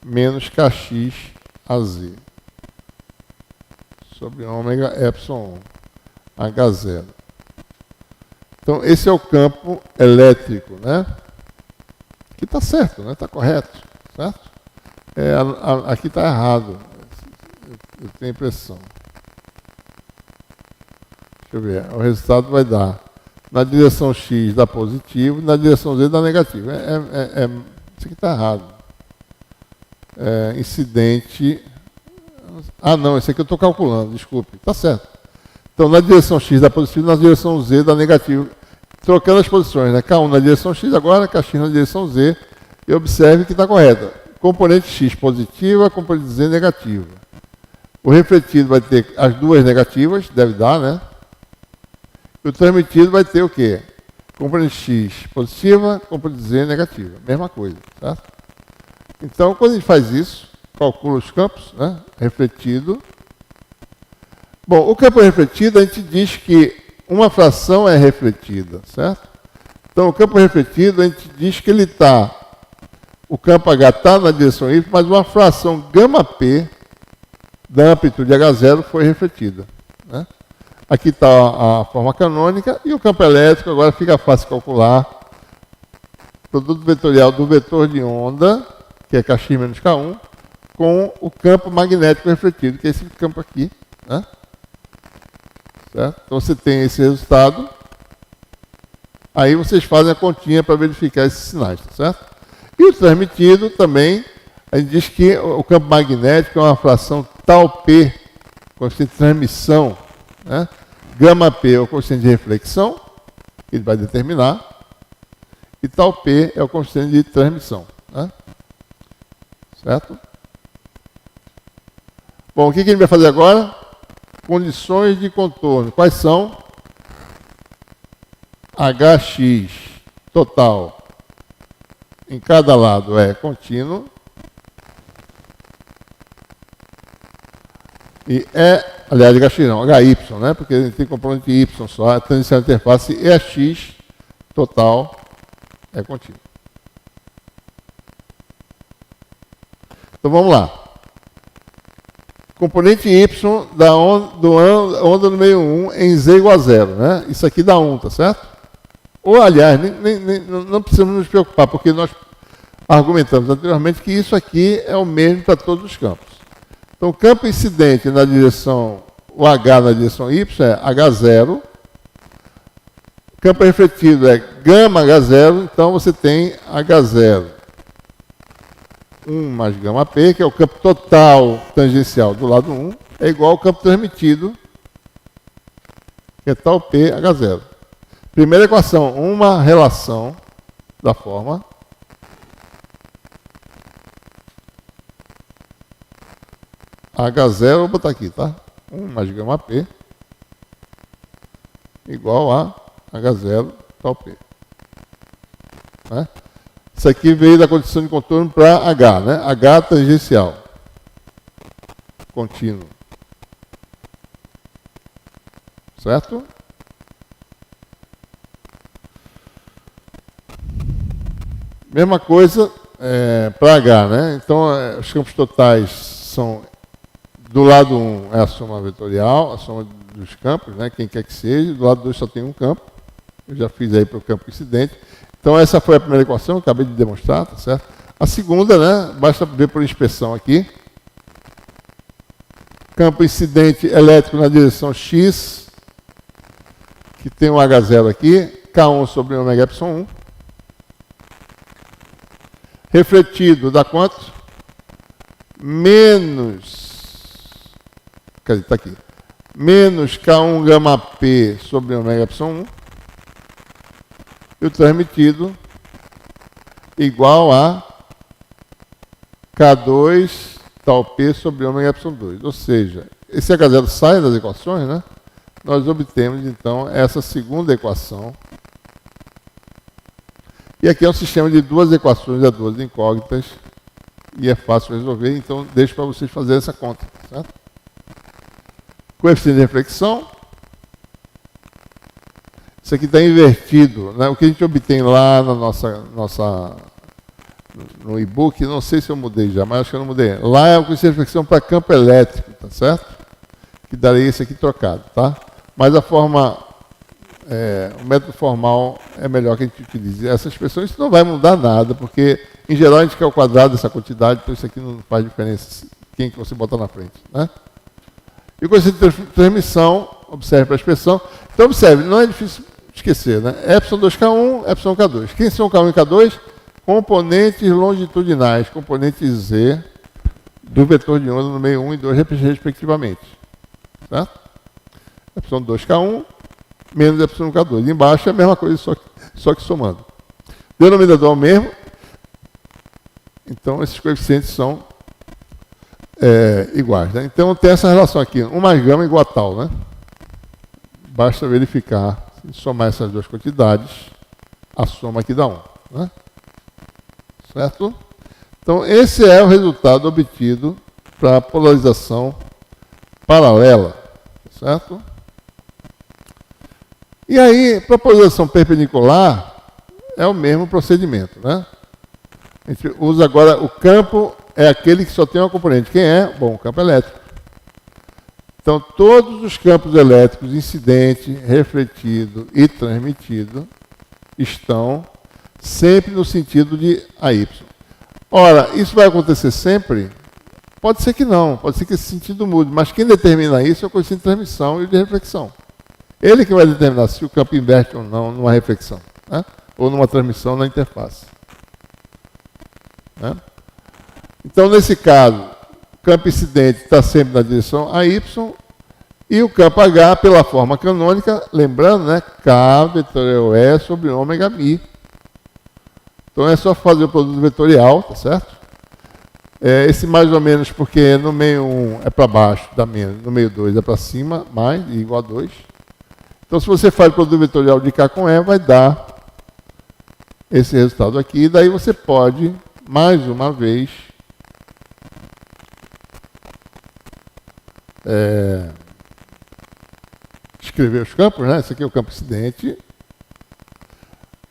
menos Kx AZ sobre ômega epsilon 1, H0. Então esse é o campo elétrico, né? Aqui está certo, né? Está correto, certo? Aqui está errado, eu tenho a impressão. Deixa eu ver, o resultado vai dar, na direção X dá positivo, na direção Z dá negativo. Isso aqui está errado. Incidente... Ah, não, esse aqui eu estou calculando, desculpe. Está certo. Então, na direção X dá positivo, na direção Z dá negativo. Trocando as posições, né? K1 na direção X agora, Kx na direção Z. E observe que está correto. Componente X positiva, componente Z negativa. O refletido vai ter as duas negativas, deve dar, né? E o transmitido vai ter o quê? Componente X positiva, componente Z negativa. Mesma coisa, certo? Então, quando a gente faz isso, calcula os campos, né? Refletido. Bom, o campo refletido, a gente diz que uma fração é refletida, certo? Então, o campo refletido, a gente diz que ele está, o campo H está na direção Y, mas uma fração γp da amplitude H0 foi refletida, né? Aqui está a forma canônica, e o campo elétrico agora fica fácil calcular. Produto vetorial do vetor de onda, que é Kx menos K1, com o campo magnético refletido, que é esse campo aqui, né? Certo? Então você tem esse resultado, aí vocês fazem a continha para verificar esses sinais, tá certo? E o transmitido também, a gente diz que o campo magnético é uma fração tau P, coeficiente de transmissão, né? Gama P é o coeficiente de reflexão, que ele vai determinar, e tau P é o coeficiente de transmissão, né? Certo? Bom, o que a gente vai fazer agora? Condições de contorno. Quais são? Hx total em cada lado é contínuo. E aliás, Hx não, Hy, né? Porque a gente tem componente Y só, a tangencial interface Ex total é contínuo. Então vamos lá. Componente Y da onda no meio 1 em Z igual a 0, né? Isso aqui dá 1, tá certo? Ou, aliás, não precisamos nos preocupar, porque nós argumentamos anteriormente que isso aqui é o mesmo para todos os campos. Então, o campo incidente na direção, o H na direção Y é H0. O campo refletido é gama H0, então você tem H0. 1 mais gama P, que é o campo total tangencial do lado 1, é igual ao campo transmitido, que é tal P H0. Primeira equação, uma relação da forma H0, vou botar aqui, tá? 1 mais gama P igual a H0 tal P. Né? Isso aqui veio da condição de contorno para H, né? H tangencial. Contínuo. Certo? Mesma coisa para H, né? Então, os campos totais são Do lado 1 é a soma vetorial, a soma dos campos, né, quem quer que seja. Do lado 2 só tem um campo. Eu já fiz aí para o campo incidente. Então, essa foi a primeira equação, eu acabei de demonstrar, tá certo? A segunda, né, basta ver por inspeção aqui. Campo incidente elétrico na direção X, que tem um H0 aqui, K1 sobre ômega epsilon 1. Refletido dá quanto? Cadê? Está aqui. Menos K1 gama P sobre ômega epsilon 1. E o transmitido igual a K2 tal P sobre ômega epsilon 2. Ou seja, esse H0 sai das equações, né? Nós obtemos, então, essa segunda equação. E aqui é um sistema de duas equações a duas incógnitas. E é fácil resolver, então deixo para vocês fazerem essa conta. Certo? Coeficiente de reflexão. Isso aqui está invertido, né? O que a gente obtém lá na no e-book, não sei se eu mudei já, mas acho que eu não mudei. Lá é o coeficiente de reflexão para campo elétrico, tá certo? Que daria esse aqui trocado, tá? Mas a forma, o método formal é melhor que a gente utilize essa expressão. Isso não vai mudar nada, porque em geral a gente quer o quadrado dessa quantidade, então isso aqui não faz diferença quem que você botar na frente, né? E o coeficiente de transmissão, observe para a expressão. Então observe, não é difícil esquecer, né? Epsilon 2K1, Epsilon K2. Quem são K1 e K2? Componentes longitudinais, componente Z do vetor de onda no meio 1 e 2, respectivamente. Certo? Epsilon 2K1 menos Epsilon K2. Embaixo é a mesma coisa, só que somando. Denominador é o mesmo. Então, esses coeficientes são iguais. Né? Então, tem essa relação aqui. 1 mais gama igual a tal. Né? Basta verificar, somar essas duas quantidades, a soma aqui dá 1. Né? Certo? Então, esse é o resultado obtido para a polarização paralela. Certo? E aí, para a polarização perpendicular, é o mesmo procedimento. Né? A gente usa agora, o campo é aquele que só tem uma componente. Quem é? Bom, o campo elétrico. Então, todos os campos elétricos, incidente, refletido e transmitido, estão sempre no sentido de AY. Ora, isso vai acontecer sempre? Pode ser que não, pode ser que esse sentido mude, mas quem determina isso é o coeficiente de transmissão e de reflexão. Ele que vai determinar se o campo inverte ou não numa reflexão, né? Ou numa transmissão na interface. Né? Então, nesse caso, o campo incidente está sempre na direção AY e o campo H, pela forma canônica, lembrando, né? K vetorial E sobre ômega mi. Então, é só fazer o produto vetorial, tá certo? Esse mais ou menos, porque no meio 1 é para baixo, dá menos, no meio 2 é para cima, mais, igual a 2. Então, se você faz o produto vetorial de K com E, vai dar esse resultado aqui. E daí você pode, mais uma vez, escrever os campos, né? Esse aqui é o campo incidente,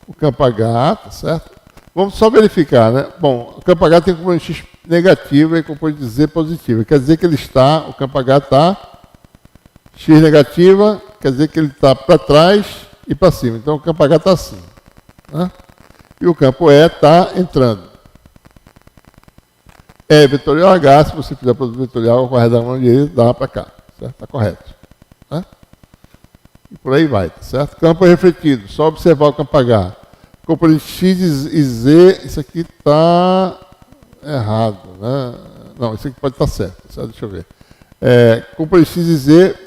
o campo H, tá certo? Vamos só verificar, né? Bom, o campo H tem componente X negativa e componente Z positiva. Quer dizer que ele está, o campo H está X negativa, quer dizer que ele está para trás e para cima. Então o campo H está assim. Né? E o campo E está entrando. E vetorial H, se você fizer produto vetorial, corre da mão direita, dá para cá. Certo? Está correto. Né? E por aí vai, certo? Campo refletido, só observar o campo H. Componente X e Z, isso aqui está errado. Né? Não, isso aqui pode estar certo. Deixa eu ver. Componente X e Z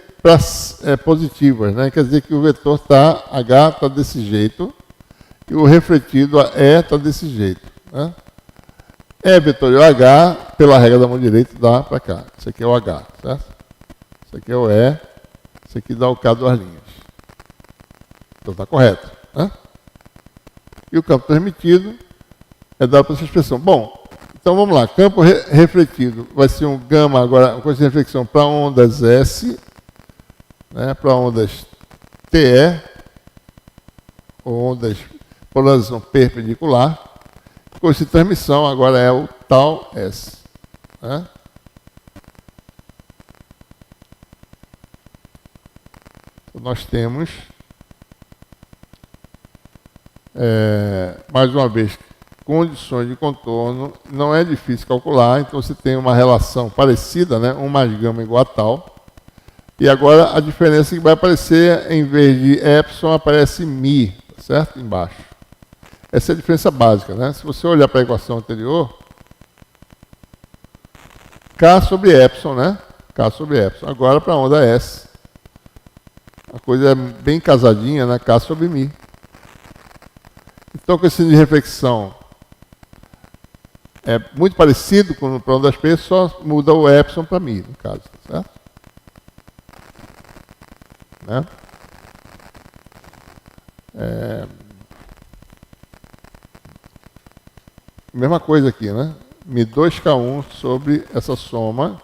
positivas, né? Quer dizer que o vetor tá, H está desse jeito e o refletido, a E, está desse jeito. Né? E vetorial H, pela regra da mão direita, dá para cá. Isso aqui é o H, certo? Isso aqui é o E, isso aqui dá o K, duas linhas. Então está correto. Né? E o campo transmitido é dado por essa expressão. Bom, então vamos lá. Campo refletido vai ser um gama, agora, uma coisa de reflexão para ondas S, né, para ondas TE, ou ondas polarização perpendicular. Com essa transmissão agora é o tal S. Né? nós temos, mais uma vez, condições de contorno, não é difícil calcular, então você tem uma relação parecida, né? 1 mais gama igual a tal. E agora a diferença que vai aparecer, em vez de epsilon, aparece mi, certo? Embaixo. Essa é a diferença básica, né? Se você olhar para a equação anterior, K sobre epsilon, né? K sobre epsilon. Agora para a onda S, a coisa é bem casadinha, né? K sobre mi. Então, com esse de reflexão é muito parecido com o plano das P, só muda o epsilon para mi, no caso, certo? Né? Mesma coisa aqui, né? Mi2K1 sobre essa soma,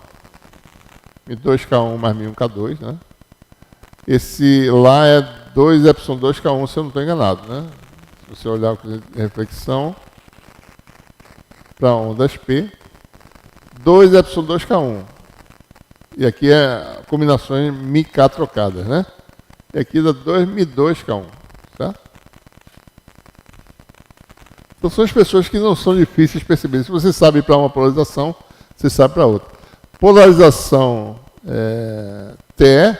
Mi2K1 mais Mi1K2, né? Esse lá é 2 epsilon 2K1, se eu não estou enganado, né? Se você olhar com reflexão para ondas P, 2 epsilon 2K1. E aqui é combinações Mi-K trocadas, né? E aqui dá 2 Mi2K1, certo? Então são expressões que não são difíceis de perceber. Se você sabe para uma polarização, você sabe para outra. Polarização TE,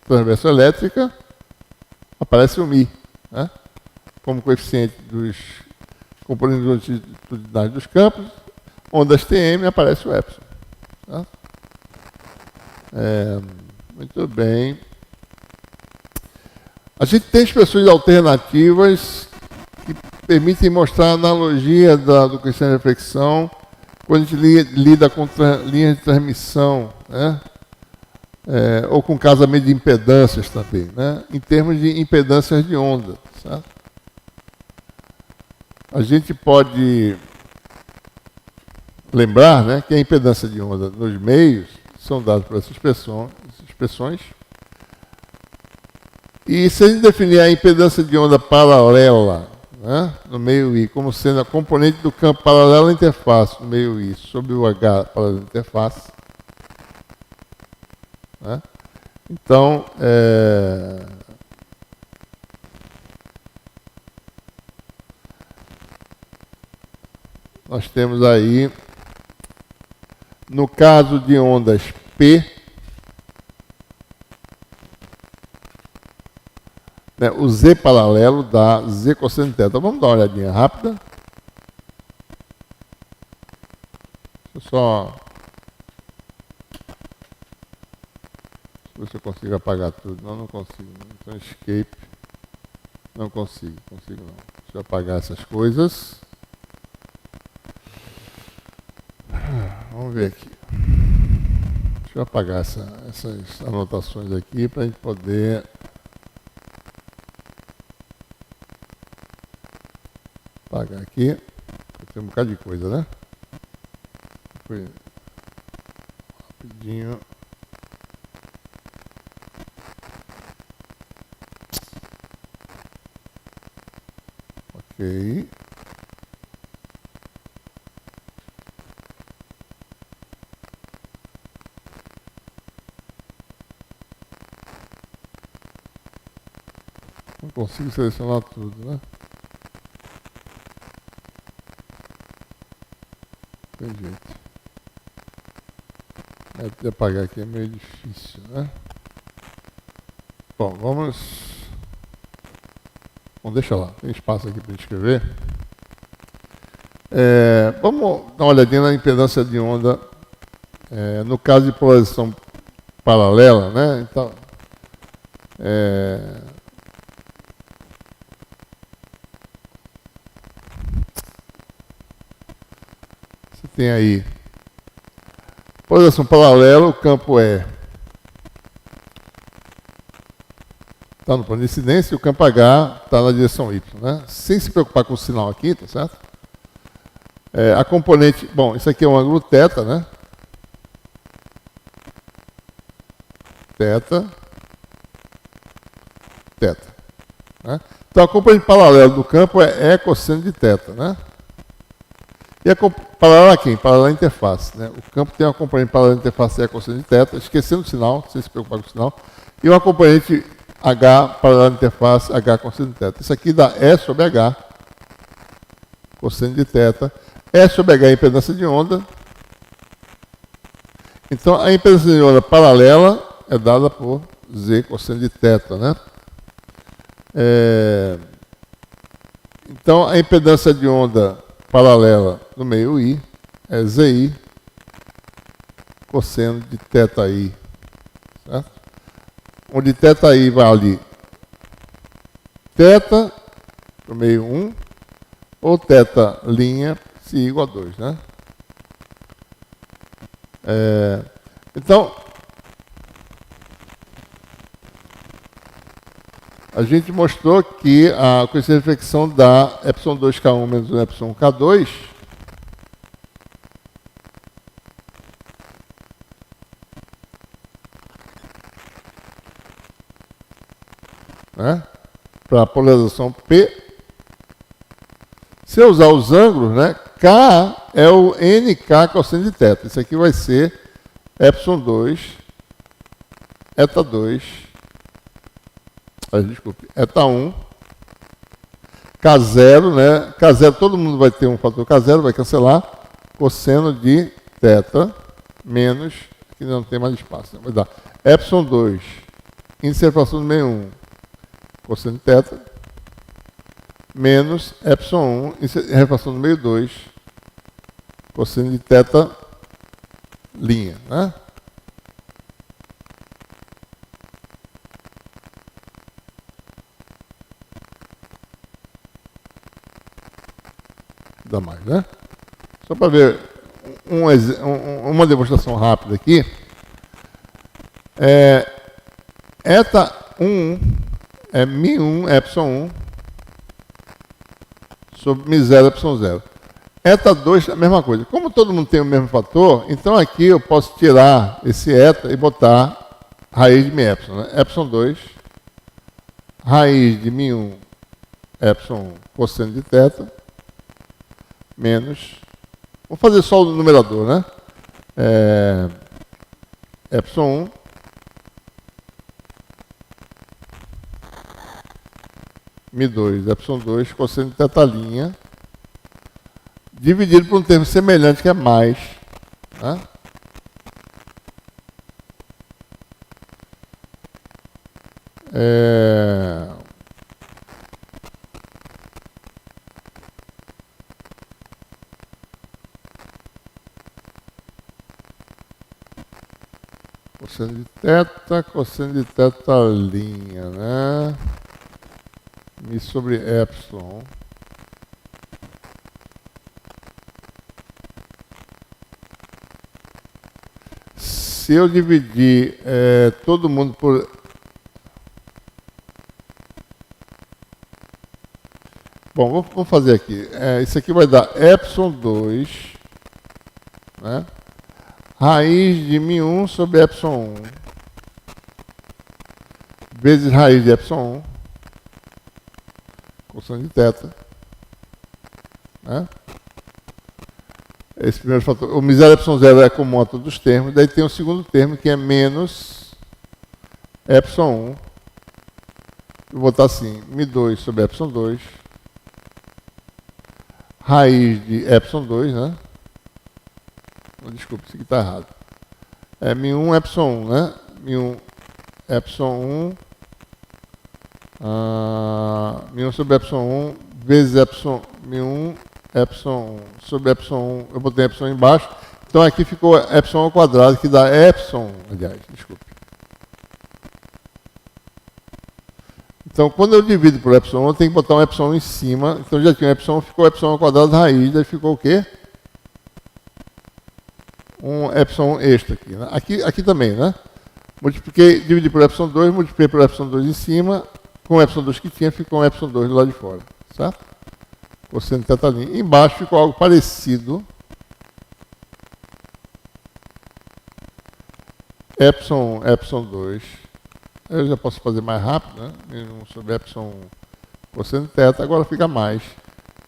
transversal elétrica, aparece o Mi, né? Como coeficiente dos componentes longitudinais dos campos. Ondas TM, aparece o epsilon. Tá? Muito bem. A gente tem expressões alternativas que permitem mostrar a analogia do crescimento de reflexão quando a gente lida com linhas de transmissão, né? Ou com casamento de impedâncias também, né? Em termos de impedâncias de onda. Certo? A gente pode lembrar, né, que a impedância de onda nos meios são dadas por essas expressões. E se a gente definir a impedância de onda paralela, né, no meio I, como sendo a componente do campo paralelo à interface, no meio I, sobre o H paralelo à interface, né, então, nós temos aí, no caso de ondas P, né, o Z paralelo dá Z cosseno de θ. Vamos dar uma olhadinha rápida. Deixa eu só... Deixa eu ver se eu consigo apagar tudo. Não consigo. Então, escape. Não consigo não. Deixa eu apagar essas coisas. Vamos ver aqui. Deixa eu apagar essas anotações aqui para a gente poder apagar aqui. Tem um bocado de coisa, né? Foi rapidinho. Ok. Não consigo selecionar tudo, né? Tem jeito. De apagar aqui é meio difícil, né? Bom, vamos... Bom, deixa lá. Tem espaço aqui para escrever. Vamos dar uma olhadinha na impedância de onda no caso de polarização paralela, né? Então, você tem aí polarização paralela, o campo está no plano de incidência e o campo H está na direção Y, né? Sem se preocupar com o sinal aqui, tá certo? A componente, bom, isso aqui é um ângulo θ, né? Θ. Né? Então a componente paralela do campo é cosseno de θ, né? E a paralela a quem? Paralela à interface, né? O campo tem uma componente paralela à interface é cosseno de θ, esquecendo o sinal, sem se preocupar com o sinal. e o acompanhante H para a interface H cosseno de θ. Isso aqui dá E sobre H, cosseno de θ. E sobre H é a impedância de onda. Então, a impedância de onda paralela é dada por Z cosseno de θ, né? Então, a impedância de onda paralela no meio I é ZI cosseno de θI, certo? Onde θI vale θ no meio 1 ou θ' se I igual a 2, né? Então, a gente mostrou que a coeficiente de reflexão dá ε2K1 menos ε1K2 né, para a polarização P. Se eu usar os ângulos, né, K é o NK cosseno de θ. Isso aqui vai ser ε2, eta2, desculpe, eta1, K0, né? K0, todo mundo vai ter um fator K0, vai cancelar, cosseno de θ menos, aqui não tem mais espaço, né? Vai dar ε2, índice de refração do meio 1, cosseno de θ, menos ε1, índice de refração do meio 2, cosseno de θ', né? Dá mais, né? Só para ver uma demonstração rápida aqui. Eta1 é μ1 ε1 sobre μ0 ε0. Eta2 é a mesma coisa. Como todo mundo tem o mesmo fator, então aqui eu posso tirar esse eta e botar raiz de μ epsilon, né? ε2 raiz de μ1 ε1 cosseno de θ menos, vou fazer só o numerador, né? ε1 μ2 ε2 cosseno de θ' dividido por um termo semelhante que é mais, né? Cosseno de θ, cosseno de θ', né? Mi sobre epsilon. Se eu dividir todo mundo por... Bom, vamos fazer aqui. Isso aqui vai dar ε2, né? Raiz de μ1 sobre ε1 vezes raiz de ε1 cosseno de θ, né? Esse primeiro fator, o μ0 ε0 é comum a todos os termos, daí tem o segundo termo que é menos ε1, vou botar assim, μ2 sobre ε2 raiz de ε2, né? Desculpa, isso aqui está errado. É μ1 ε1, né? μ1 ε1 μ1 sobre ε1 vezes μ1 ε1 sobre ε1, eu botei ε embaixo, então aqui ficou ε ao quadrado, que dá aliás, desculpe. Então, quando eu divido por ε, eu tenho que botar um ε em cima, então já tinha um ε, ficou ε ao quadrado raiz, daí ficou o quê? Um ε extra aqui, né? Aqui também, né? Multipliquei, dividi por ε2, multipliquei por ε2 em cima, com o ε2 que tinha, ficou um ε2 do lado de fora, certo? Cosseno de θ'. Embaixo ficou algo parecido. ε2. Eu já posso fazer mais rápido, né? μ1 sobre ε cosseno de θ. Agora fica mais.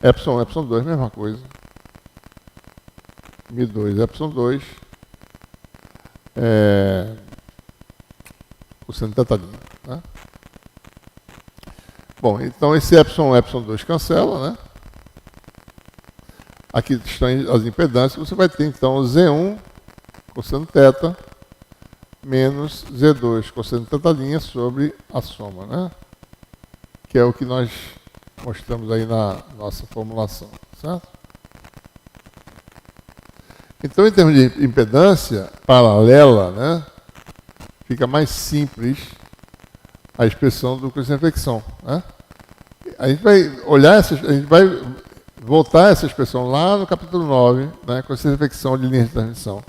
ε2, mesma coisa. μ2 ε2. cosseno de θ'. Né? Bom, então esse epsilon2 cancela, né? Aqui estão as impedâncias, você vai ter então Z1 cosseno θ menos Z2 cosseno de θ' sobre a soma, né? Que é o que nós mostramos aí na nossa formulação, certo? Então, em termos de impedância paralela, né, fica mais simples a expressão do cosseno de reflexão, né? A gente vai olhar a gente vai voltar essa expressão lá no capítulo 9, né, cosseno de reflexão de linhas de transmissão.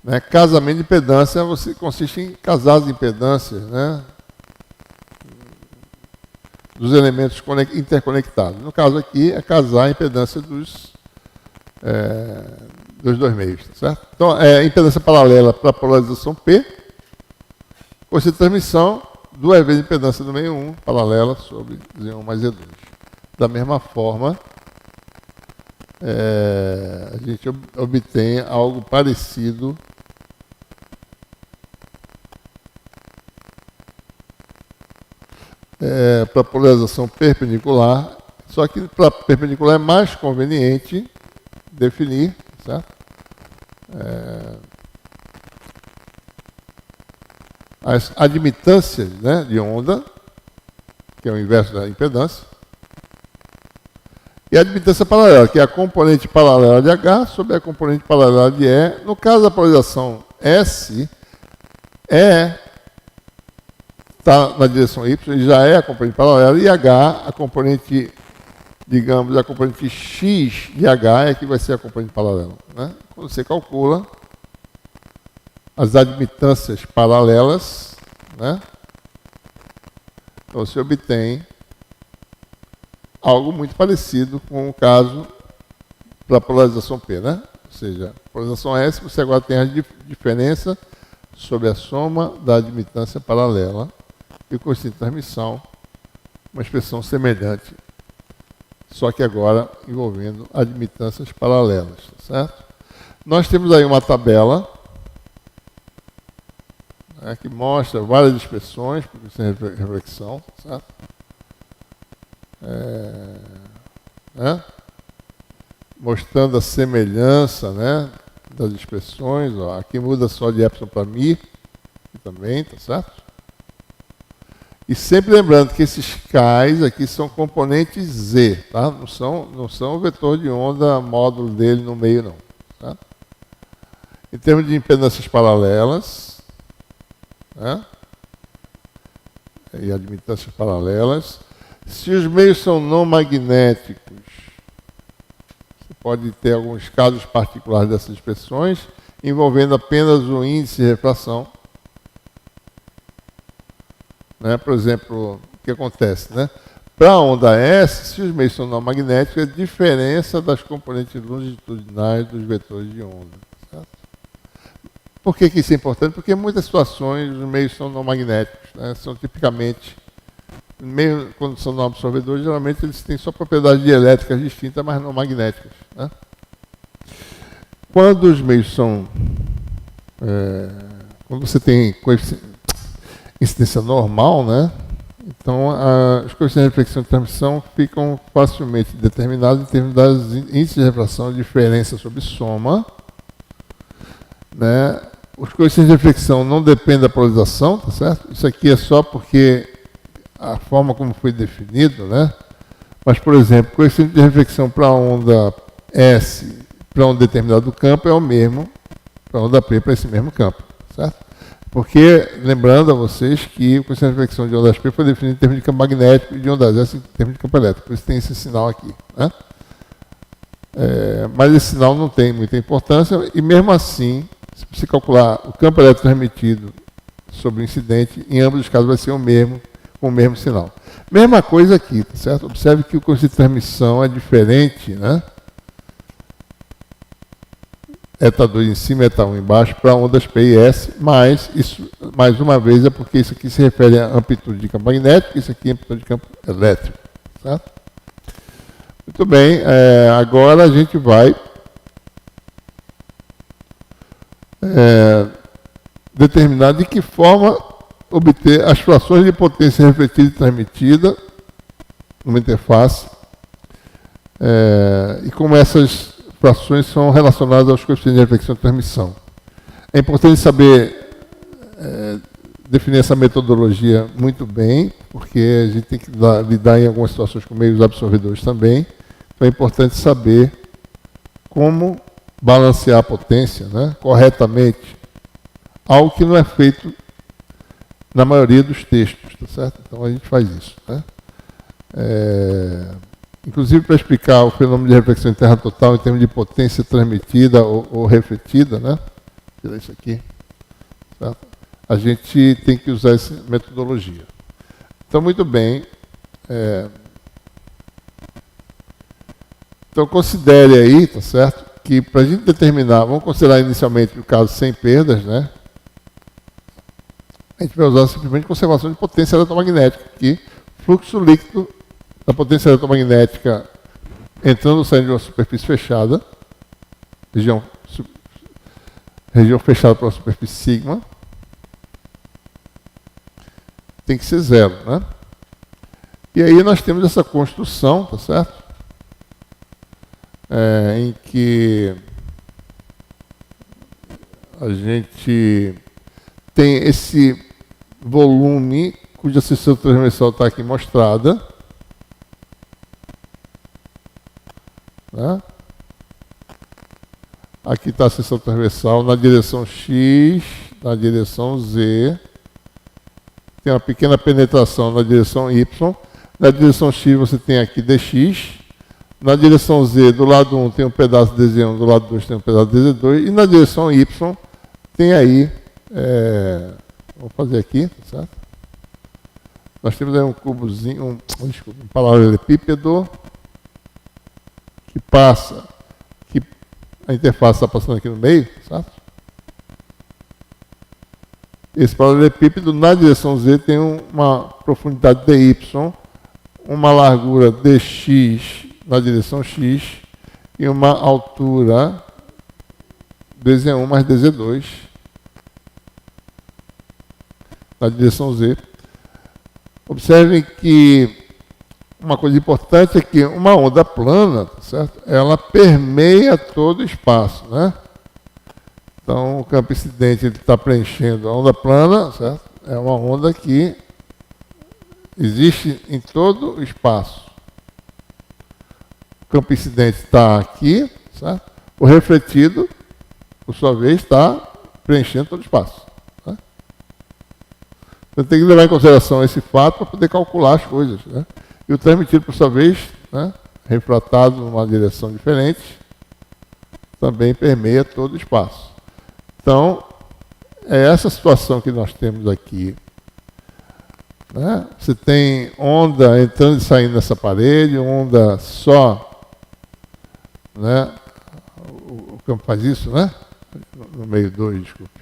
Né, casamento de impedância consiste em casar as impedâncias, né, dos elementos interconectados. No caso aqui, é casar a impedância dos dois meios. Tá certo? Então, impedância paralela para a polarização P, cosseno de transmissão, 2 vezes a impedância do meio 1, paralela sobre Z1 mais Z2. Da mesma forma, a gente obtém algo parecido para polarização perpendicular, só que para perpendicular é mais conveniente definir, certo? As admitâncias, né, de onda, que é o inverso da impedância, e a admitância paralela, que é a componente paralela de H sobre a componente paralela de E. No caso da polarização S, está na direção Y, já é a componente paralela, e H, a componente, digamos, a componente X de H é que vai ser a componente paralela. Né? Quando você calcula as admitâncias paralelas, né, então você obtém algo muito parecido com o caso para a polarização P, né? Ou seja, polarização S, você agora tem a diferença sobre a soma da admitância paralela e o cosseno de transmissão, uma expressão semelhante, só que agora envolvendo admitâncias paralelas, certo? Nós temos aí uma tabela, né, que mostra várias expressões para o cosseno de reflexão, certo? Mostrando a semelhança, né, das expressões. Ó, aqui muda só de epsilon para mi, também, tá certo? E sempre lembrando que esses K's aqui são componentes Z, tá? Não são o vetor de onda, módulo dele no meio, não. Tá? Em termos de impedâncias paralelas, né, e admitâncias paralelas, se os meios são não magnéticos, você pode ter alguns casos particulares dessas expressões, envolvendo apenas o índice de refração. Né? Por exemplo, o que acontece? Né? Para a onda S, se os meios são não magnéticos, é a diferença das componentes longitudinais dos vetores de onda. Certo? Por que isso é importante? Porque em muitas situações os meios são não magnéticos. Né? São tipicamente, meio, quando são não absorvedores, geralmente eles têm só propriedades dielétricas distintas, mas não magnéticas. Né? Quando os meios são... quando você tem incidência normal, né? Então os coeficientes de reflexão e transmissão ficam facilmente determinados em termos das índices de refração, diferença sobre soma. Né? Os coeficientes de reflexão não dependem da polarização, tá certo? Isso aqui é só porque a forma como foi definido, né? Mas, por exemplo, o coeficiente de reflexão para a onda S para um determinado campo é o mesmo para a onda P para esse mesmo campo, certo? Porque, lembrando a vocês que o coeficiente de reflexão de ondas P foi definido em termos de campo magnético e de ondas S em termos de campo elétrico. Por isso tem esse sinal aqui. Né? Mas esse sinal não tem muita importância e, mesmo assim, se você calcular o campo elétrico transmitido sobre o incidente, em ambos os casos vai ser o mesmo, com o mesmo sinal. Mesma coisa aqui, tá certo? Observe que o coeficiente de transmissão é diferente, né? Eta2 em cima, Eta1 embaixo, para ondas P e S, mas isso, mais uma vez, é porque isso aqui se refere à amplitude de campo magnético, isso aqui é amplitude de campo elétrico. Certo? Muito bem, agora a gente vai determinar de que forma obter as frações de potência refletida e transmitida numa interface, e como essas frações são relacionadas aos coeficientes de reflexão e transmissão. É importante saber definir essa metodologia muito bem, porque a gente tem que lidar em algumas situações com meios absorvedores também. Então é importante saber como balancear a potência, né, corretamente, algo que não é feito na maioria dos textos, tá certo? Então a gente faz isso, né? Inclusive para explicar o fenômeno de reflexão interna total em termos de potência transmitida ou refletida, né? Tirar isso aqui, certo? A gente tem que usar essa metodologia. Então, muito bem. Então, considere aí, tá certo? Que para a gente determinar, vamos considerar inicialmente o caso sem perdas, né? A gente vai usar simplesmente conservação de potência eletromagnética, que fluxo líquido da potência eletromagnética entrando ou saindo de uma superfície fechada, região fechada pela superfície sigma, tem que ser zero, né? E aí nós temos essa construção, tá certo? Em que a gente tem esse volume cuja seção transversal está aqui mostrada, né? Aqui está a seção transversal na direção X, na direção Z. Tem uma pequena penetração na direção Y. Na direção X você tem aqui dx. Na direção Z, do lado 1 tem um pedaço de dz1, do lado 2 tem um pedaço de dz2. E na direção Y tem aí, vou fazer aqui, tá certo? Nós temos aí um cubozinho, um paralelepípedo que passa, que a interface está passando aqui no meio, certo? Esse paralelepípedo, na direção Z, tem uma profundidade dy, uma largura dx na direção x e uma altura dz1 mais dz2 na direção Z. Observem que uma coisa importante é que uma onda plana, tá certo? Ela permeia todo o espaço, né? Então, o campo incidente está preenchendo a onda plana, certo? É uma onda que existe em todo o espaço. O campo incidente está aqui, certo? O refletido, por sua vez, está preenchendo todo o espaço. Né? Então, tem que levar em consideração esse fato para poder calcular as coisas, né? E o transmitido, por sua vez, né, refratado numa direção diferente, também permeia todo o espaço. Então, é essa situação que nós temos aqui. Né? Você tem onda entrando e saindo dessa parede, onda só. Né? O campo faz isso, né? No meio 2, desculpe.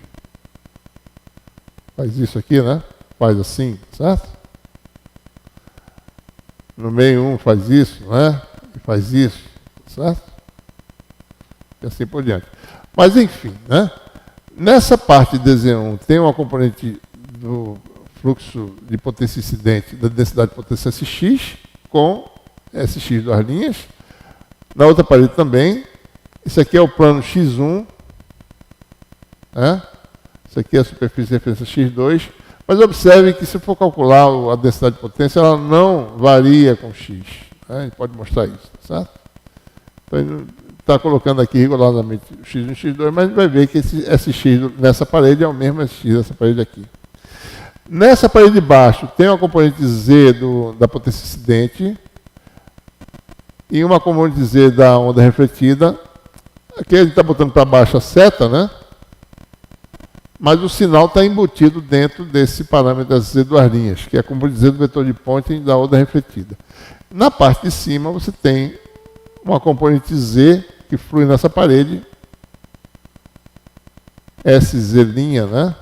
Faz isso aqui, né? Faz assim, certo? No meio 1 faz isso, né? E faz isso, certo? E assim por diante. Mas, enfim, né? Nessa parte de dz1 tem uma componente do fluxo de potência incidente da densidade de potência Sx com Sx duas linhas. Na outra parede também. Isso aqui é o plano x1. Né? Isso aqui é a superfície de referência x2. Mas observe que se for calcular a densidade de potência, ela não varia com x. Né? A gente pode mostrar isso, certo? Então, está colocando aqui rigorosamente x1 e x2, mas a gente vai ver que esse x nessa parede é o mesmo x dessa parede aqui. Nessa parede de baixo tem uma componente z da potência incidente e uma componente z da onda refletida. Aqui a gente está botando para baixo a seta, né? Mas o sinal está embutido dentro desse parâmetro das z duas linhas, que é a componente z do vetor de Poynting da onda refletida. Na parte de cima você tem uma componente z que flui nessa parede, SZ', né?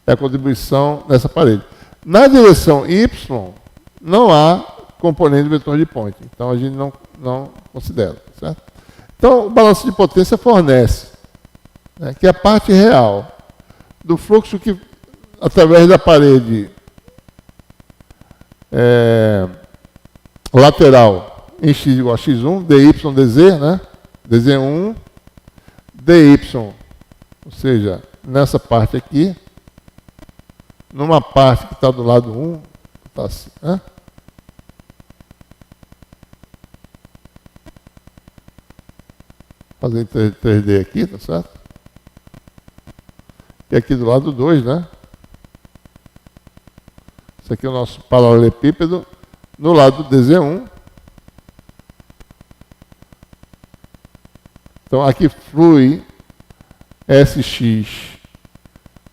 É a contribuição nessa parede. Na direção Y, não há componente do vetor de Poynting, então a gente não considera, certo? Então, o balanço de potência fornece, né, que a parte real do fluxo que através da parede lateral em x igual a x1, dy, dz, né? dz1, dy, ou seja, nessa parte aqui, numa parte que está do lado 1, está assim, né? Fazer em 3D aqui, tá certo? E aqui do lado 2, né? Esse aqui é o nosso paralelepípedo. No lado dz1. Então aqui flui SX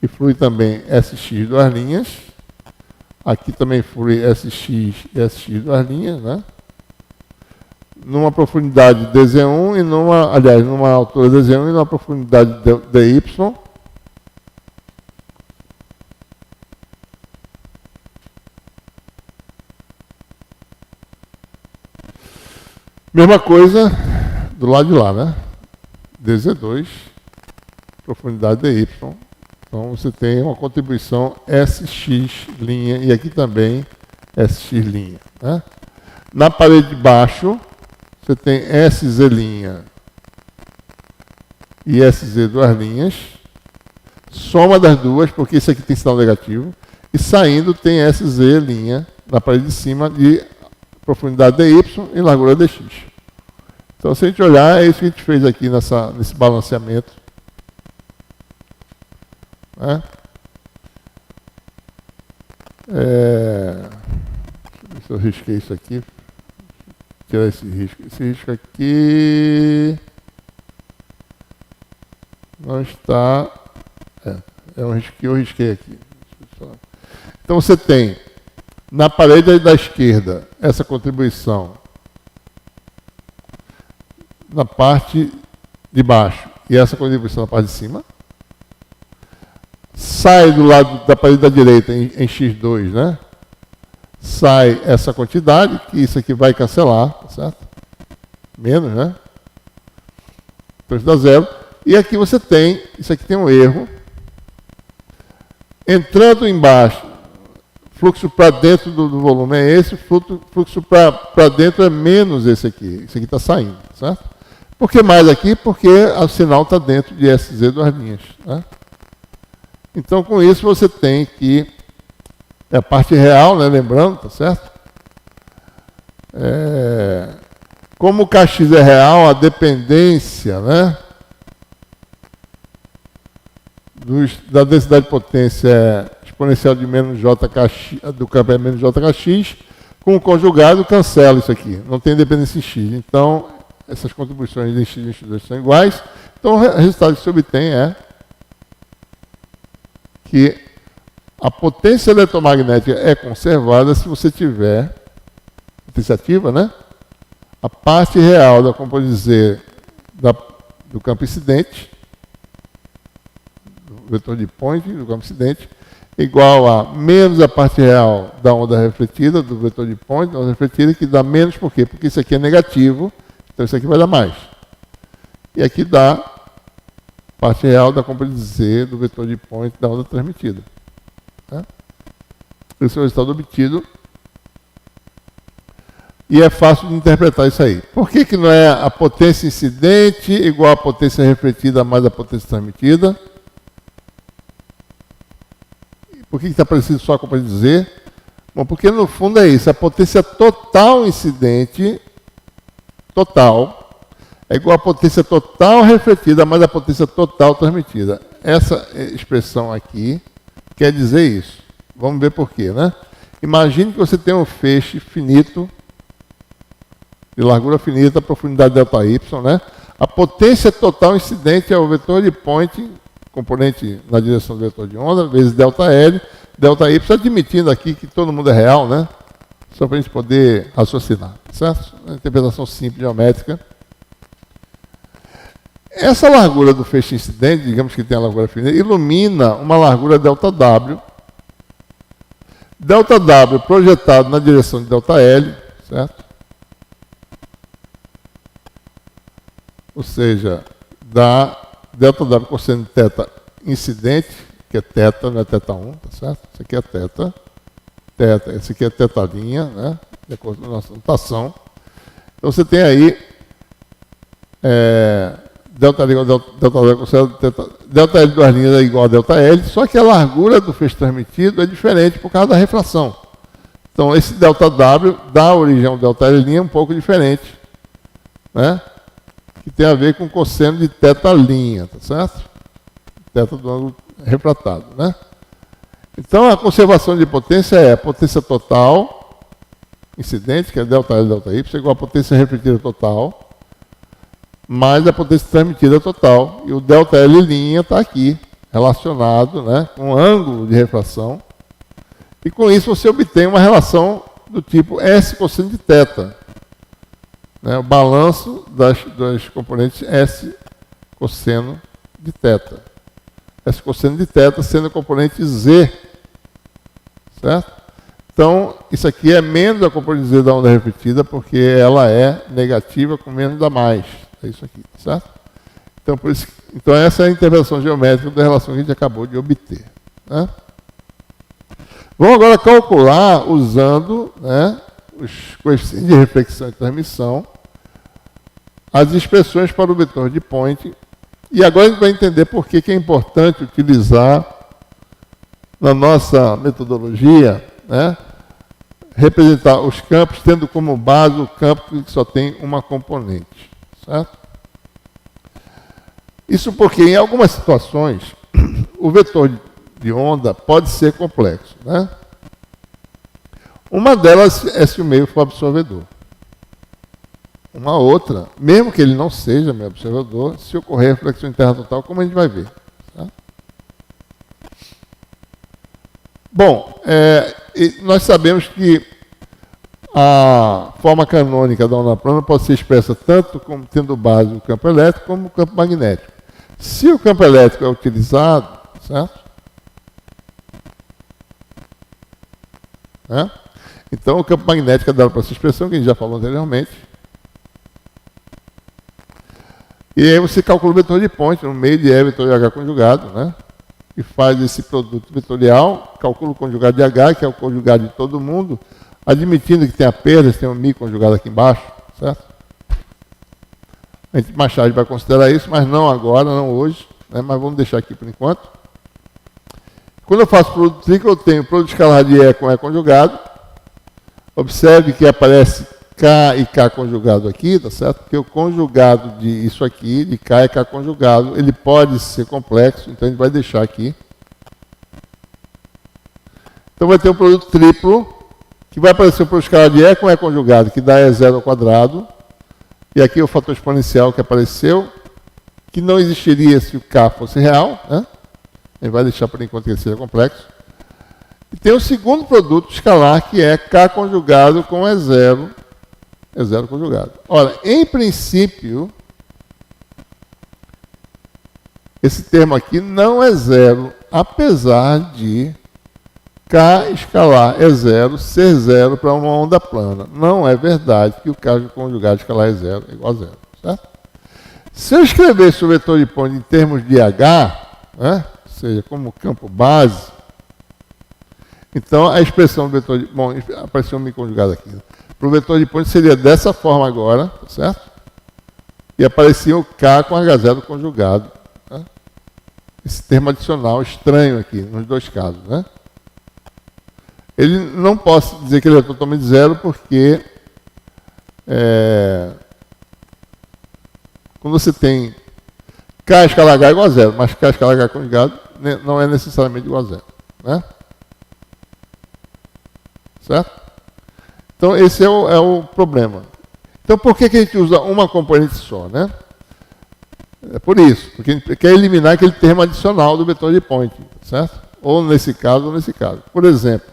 e flui também SX duas linhas. Aqui também flui SX e SX duas linhas, né? Numa profundidade dz1 e numa altura dz1 e numa profundidade dy. Mesma coisa do lado de lá, né? dz2, profundidade dy. Então você tem uma contribuição SX', e aqui também SX'. Né? Na parede de baixo, você tem SZ' e SZ duas linhas, soma das duas, porque isso aqui tem sinal negativo, e saindo tem SZ' na parede de cima de profundidade dy e largura dx. Então, se a gente olhar, é isso que a gente fez aqui nesse balanceamento. Né? Deixa eu ver se eu risquei isso aqui. Tirar esse risco. Esse risco aqui não está... É um risco que eu risquei aqui. Então, você tem na parede da esquerda essa contribuição na parte de baixo e essa contribuição na parte de cima. Sai do lado da parede da direita em x2, né? Sai essa quantidade, que isso aqui vai cancelar, tá certo? Menos, né? Então isso dá zero. E aqui você tem, isso aqui tem um erro. Entrando embaixo, fluxo para dentro do volume é esse, fluxo para dentro é menos esse aqui. Esse aqui está saindo, certo? Por que mais aqui? Porque o sinal está dentro de SZ duas linhas. Né? Então, com isso, você tem que... É a parte real, né? Lembrando, tá certo? Como o Kx é real, a dependência, né? Da densidade de potência é exponencial de menos jkx, do campo é menos jkx, com o conjugado cancela isso aqui. Não tem dependência em x. Então, essas contribuições de x e x2 são iguais. Então, o resultado que se obtém é que a potência eletromagnética é conservada se você tiver potência ativa, né? A parte real da componente Z do campo incidente, do vetor de Point do campo incidente, igual a menos a parte real da onda refletida, do vetor de Point da onda refletida, que dá menos por quê? Porque isso aqui é negativo, então isso aqui vai dar mais. E aqui dá parte real da componente Z do vetor de Point da onda transmitida. Né? Esse é o resultado obtido. E é fácil de interpretar isso aí. Por que não é a potência incidente igual a potência refletida mais a potência transmitida? Por que está parecido só com a componente Z? Bom, porque no fundo é isso. A potência total incidente, total, é igual a potência total refletida mais a potência total transmitida. Essa expressão aqui quer dizer isso. Vamos ver por quê, né? Imagine que você tem um feixe finito, de largura finita, profundidade ΔY, né? A potência total incidente é o vetor de Point, componente na direção do vetor de onda, vezes ΔL, ΔY, admitindo aqui que todo mundo é real, né? Só para a gente poder raciocinar, certo? Uma interpretação simples, geométrica. Essa largura do feixe incidente, digamos que tem a largura finita, ilumina uma largura ΔW. ΔW projetado na direção de ΔL, certo? Ou seja, dá ΔW cosseno de θ incidente, que é teta, não é teta 1, tá certo? Isso aqui é teta, esse aqui é tetalinha, né? De acordo com a nossa notação. Então você tem aí delta L igual a delta L duas linhas é igual a delta L, só que a largura do feixe transmitido é diferente por causa da refração. Então esse delta W dá origem ao delta L' um pouco diferente, né? Que tem a ver com o cosseno de teta', tá certo? Teta do ângulo refratado, né? Então a conservação de potência é a potência total incidente, que é delta L delta Y, igual a potência refletida total, mais a potência transmitida total. E o delta L' está aqui, relacionado, né, com o ângulo de refração. E com isso você obtém uma relação do tipo S cosseno de θ. Né, o balanço das componentes S cosseno de θ. S cosseno de θ sendo a componente Z. Certo? Então, isso aqui é menos a componente Z da onda refletida, porque ela é negativa com menos da mais. É isso aqui, certo? Então, então essa é a intervenção geométrica da relação que a gente acabou de obter. Né? Vamos agora calcular, usando, né, os coeficientes de reflexão e transmissão, as expressões para o vetor de Poynting. E agora a gente vai entender por que é importante utilizar, na nossa metodologia, né, representar os campos tendo como base o campo que só tem uma componente. Certo? Isso porque, em algumas situações, o vetor de onda pode ser complexo. Né? Uma delas é se o meio for absorvedor. Uma outra, mesmo que ele não seja meio absorvedor, se ocorrer reflexão interna total, como a gente vai ver. Tá? Bom, nós sabemos que a forma canônica da onda plana pode ser expressa tanto como tendo base o campo elétrico como o campo magnético. Se o campo elétrico é utilizado, certo? Então o campo magnético é dado para essa expressão que a gente já falou anteriormente. E aí você calcula o vetor de Poynting no meio de E vetor de H conjugado, né? E faz esse produto vetorial, calcula o conjugado de H, que é o conjugado de todo mundo, admitindo que tem a perda, tem um mi conjugado aqui embaixo, certo? A gente mais tarde vai considerar isso, mas não agora, não hoje, né? Mas vamos deixar aqui por enquanto. Quando eu faço produto triplo, eu tenho produto escalar de E com E conjugado. Observe que aparece K e K conjugado aqui, tá certo? Porque o conjugado de isso aqui, de K e K conjugado, ele pode ser complexo, então a gente vai deixar aqui. Então vai ter um produto triplo, que vai aparecer o produto escalar de E com E conjugado, que dá E0 ao quadrado. E aqui o fator exponencial que apareceu, que não existiria se o K fosse real, né? A gente vai deixar por enquanto que ele seja complexo. E tem o segundo produto escalar, que é K conjugado com E0 conjugado. Ora, em princípio, esse termo aqui não é zero, apesar de K escalar E0 ser zero para uma onda plana. Não é verdade que o K conjugado escalar E0 é igual a zero. Certo? Se eu escrevesse o vetor de Poynting em termos de H, né, ou seja, como campo base, então a expressão do vetor de... Bom, apareceu um mi conjugado aqui. Para o vetor de Poynting seria dessa forma agora, certo? E aparecia o K com H0 conjugado. Né? Esse termo adicional estranho aqui, nos dois casos. Né? Ele não posso dizer que ele é totalmente zero, porque quando você tem K escalar H igual a zero, mas K escalar H conjugado não é necessariamente igual a zero. Né? Certo? Então, esse é o problema. Então, por que a gente usa uma componente só? Né? É por isso, porque a gente quer eliminar aquele termo adicional do vetor de Poynting, certo? Ou nesse caso, ou nesse caso. Por exemplo,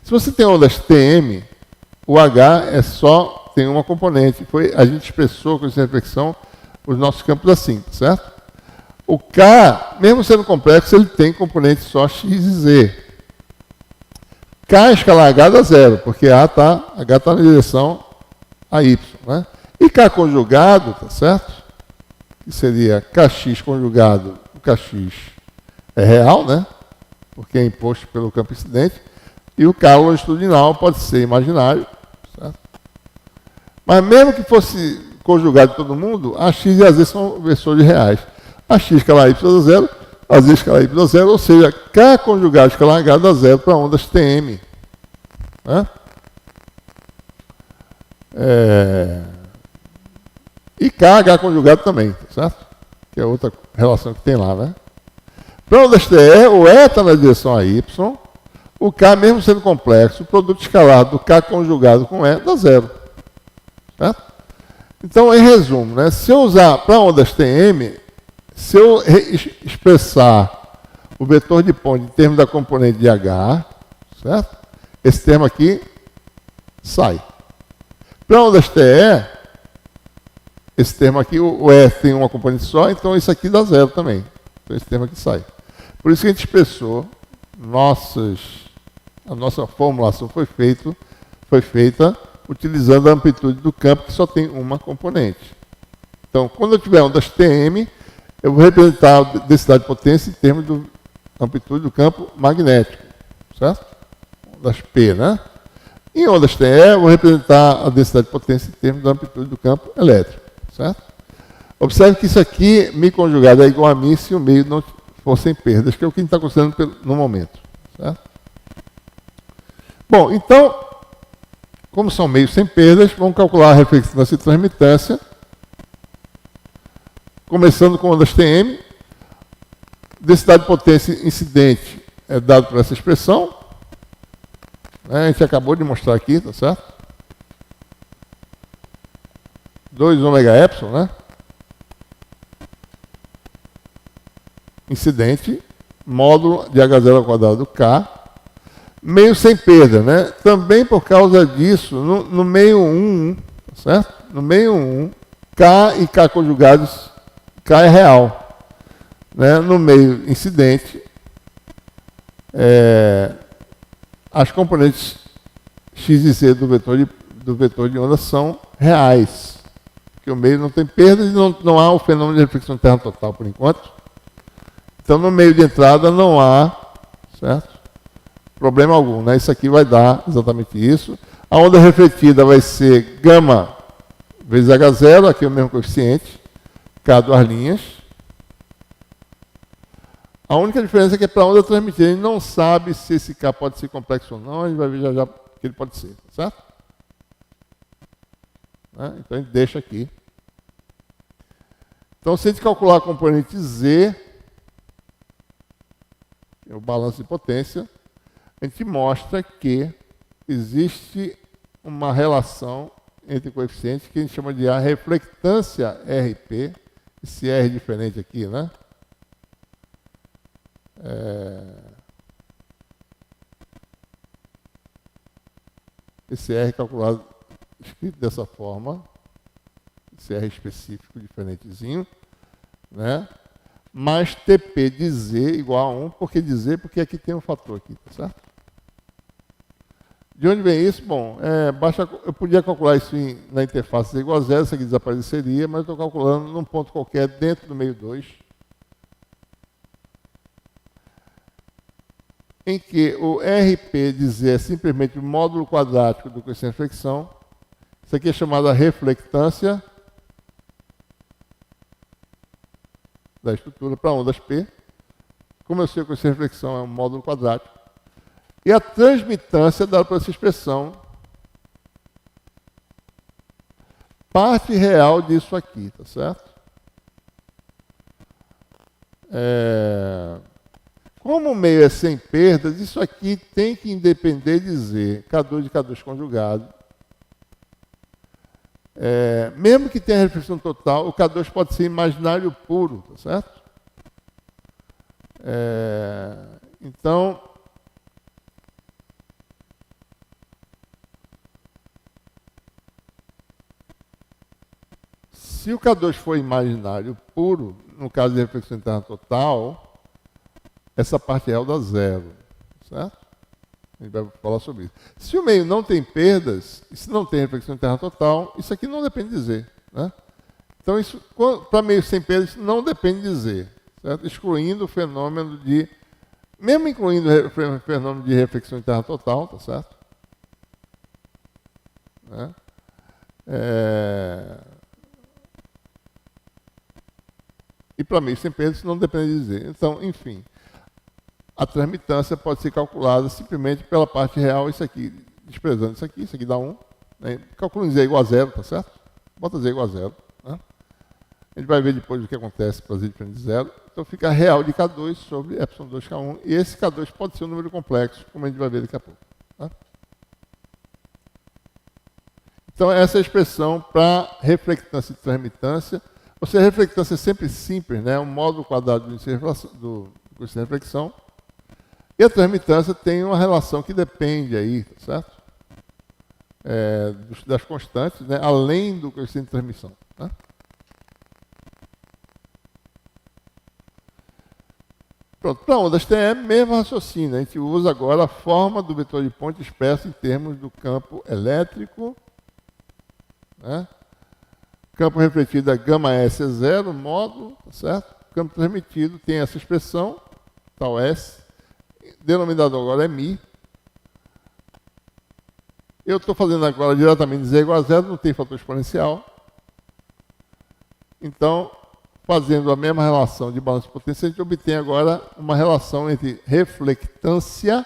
se você tem ondas TM, o H tem uma componente. A gente expressou com essa reflexão os nossos campos assim, certo? O K, mesmo sendo complexo, ele tem componentes só X e Z. K escalar H dá zero, porque H está na direção a Y. Né? E K conjugado, tá certo? Que seria Kx conjugado, o Kx é real, né? Porque é imposto pelo campo incidente. E o K longitudinal pode ser imaginário. Certo? Mas mesmo que fosse conjugado de todo mundo, a x e a z são versores reais. A x escalar y dá zero, a z escalar y dá zero, ou seja, K conjugado escalar H dá zero para ondas TM. Né? E KH conjugado também, certo? Que é outra relação que tem lá, né? Para ondas TE, o E está na direção a Y, o K, mesmo sendo complexo, o produto escalar do K conjugado com E dá zero. Certo? Então, em resumo, né, se eu usar para ondas TM, se eu expressar o vetor de ponte em termos da componente de H, certo? Esse termo aqui sai. Para ondas TE, esse termo aqui, o E tem uma componente só, então isso aqui dá zero também. Então esse termo aqui sai. Por isso que a gente expressou, a nossa formulação foi feita utilizando a amplitude do campo, que só tem uma componente. Então, quando eu tiver ondas TM, eu vou representar a densidade de potência em termos da amplitude do campo magnético. Certo? Ondas P, né? Em ondas TE, eu vou representar a densidade de potência em termos da amplitude do campo elétrico. Certo? Observe que isso aqui, mi conjugado, é igual a mi se o meio não for sem perdas, que é o que a gente está considerando no momento. Certo? Bom, então, como são meios sem perdas, vamos calcular a reflectância e transmitância, começando com ondas TM. Densidade de potência incidente é dado por essa expressão. A gente acabou de mostrar aqui, tá certo? 2 ômega epsilon, né? Incidente, módulo de H0 ao quadrado do K, meio sem perda, né? Também por causa disso, no meio 1, certo? No meio 1, K e K conjugados, K é real. Né? No meio incidente, as componentes x e z do vetor de onda são reais. Porque o meio não tem perdas e não há o fenômeno de reflexão terra total por enquanto. Então, no meio de entrada não há, certo? Problema algum, né? Isso aqui vai dar exatamente isso. A onda refletida vai ser gama vezes H0, aqui é o mesmo coeficiente, K duas linhas. A única diferença é que para a onda transmitida, a gente não sabe se esse K pode ser complexo ou não, a gente vai ver já que ele pode ser, certo? Né? Então, a gente deixa aqui. Então, se a gente calcular a componente Z, que é o balanço de potência, a gente mostra que existe uma relação entre coeficientes que a gente chama de a reflectância RP, esse R diferente aqui, né? Esse R calculado, escrito dessa forma, esse R específico, diferentezinho, né? Mais TP de Z igual a 1, por que de Z? Porque aqui tem um fator aqui, tá certo? De onde vem isso? Bom, eu podia calcular isso na interface Z igual a 0, isso aqui desapareceria, mas eu estou calculando num ponto qualquer dentro do meio 2, em que o RP de Z é simplesmente o módulo quadrático do coeficiente de reflexão. Isso aqui é chamado a reflectância da estrutura para ondas P. Como eu sei que o coeficiente de reflexão é um módulo quadrático. E a transmitância dada por essa expressão, parte real disso aqui, tá certo? Como o meio é sem perdas, isso aqui tem que independer de Z, K2 de K2 conjugado. Mesmo que tenha reflexão total, o K2 pode ser imaginário puro, tá certo? Então, se o K2 for imaginário puro, no caso de reflexão interna total, essa parte real dá zero, certo? A gente vai falar sobre isso. Se o meio não tem perdas, e se não tem reflexão interna total, isso aqui não depende de Z, né? Então, isso, para meio sem perdas, isso não depende de Z, certo? Excluindo o fenômeno de, mesmo incluindo o fenômeno de reflexão interna total, tá certo? Né? E para mim, sem perda, isso não depende de dizer. Então, enfim, a transmitância pode ser calculada simplesmente pela parte real, isso aqui, desprezando isso aqui dá 1. Né? Calcula Z igual a 0, tá certo? Bota Z igual a 0. Né? A gente vai ver depois o que acontece para Z diferente de 0. Então fica real de K2 sobre ε2K1. E esse K2 pode ser um número complexo, como a gente vai ver daqui a pouco. Tá? Então essa é a expressão para reflectância e transmitância. Ou seja, a reflectância é sempre simples, né? Um módulo quadrado do curso de reflexão. E a transmitância tem uma relação que depende aí, tá certo? Das constantes, né? Além do coeficiente de transmissão. Tá? Pronto, para ondas TM, mesmo raciocínio. A gente usa agora a forma do vetor de ponte expresso em termos do campo elétrico. Né? Campo refletido é γS é 0, módulo, tá certo? Campo transmitido tem essa expressão, tal S. Denominador agora é μ. Eu estou fazendo agora diretamente Z igual a 0, não tem fator exponencial. Então, fazendo a mesma relação de balanço de potência, a gente obtém agora uma relação entre reflectância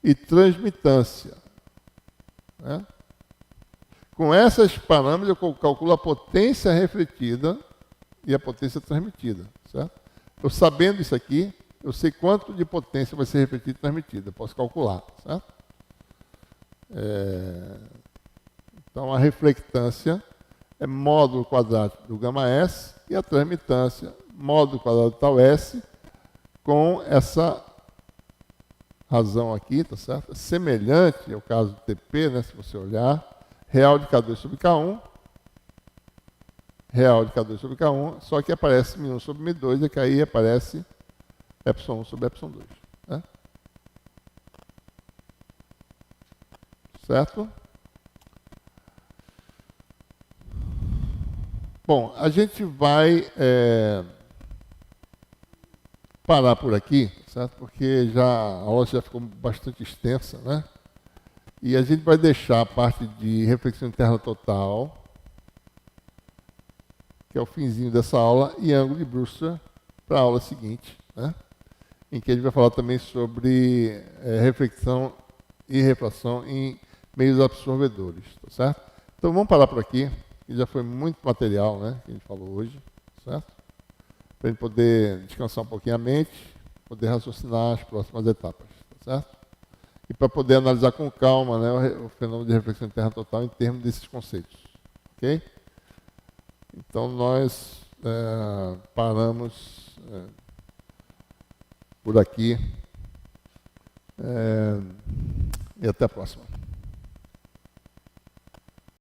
e transmitância. Né? Com esses parâmetros, eu calculo a potência refletida e a potência transmitida. Certo? Eu sabendo isso aqui, eu sei quanto de potência vai ser refletida e transmitida. Eu posso calcular. Certo? Então, a reflectância é módulo quadrado do γS e a transmitância, módulo quadrado do tau S, com essa razão aqui, tá certo? Semelhante ao caso do TP, né, se você olhar, real de K2 sobre K1, real de K2 sobre K1, só que aparece μ1 sobre μ2, e que aí aparece ε1 sobre ε2. Né? Certo? Bom, a gente vai parar por aqui, certo? Porque a aula já ficou bastante extensa, né? E a gente vai deixar a parte de reflexão interna total, que é o finzinho dessa aula, e ângulo de Brewster para a aula seguinte, né? Em que a gente vai falar também sobre reflexão e refração em meios absorvedores, tá certo? Então vamos parar por aqui, que já foi muito material, né, que a gente falou hoje, certo? Para a gente poder descansar um pouquinho a mente, poder raciocinar as próximas etapas, tá certo? E para poder analisar com calma, né, o fenômeno de reflexão interna total em termos desses conceitos, ok? Então nós paramos por aqui e até a próxima.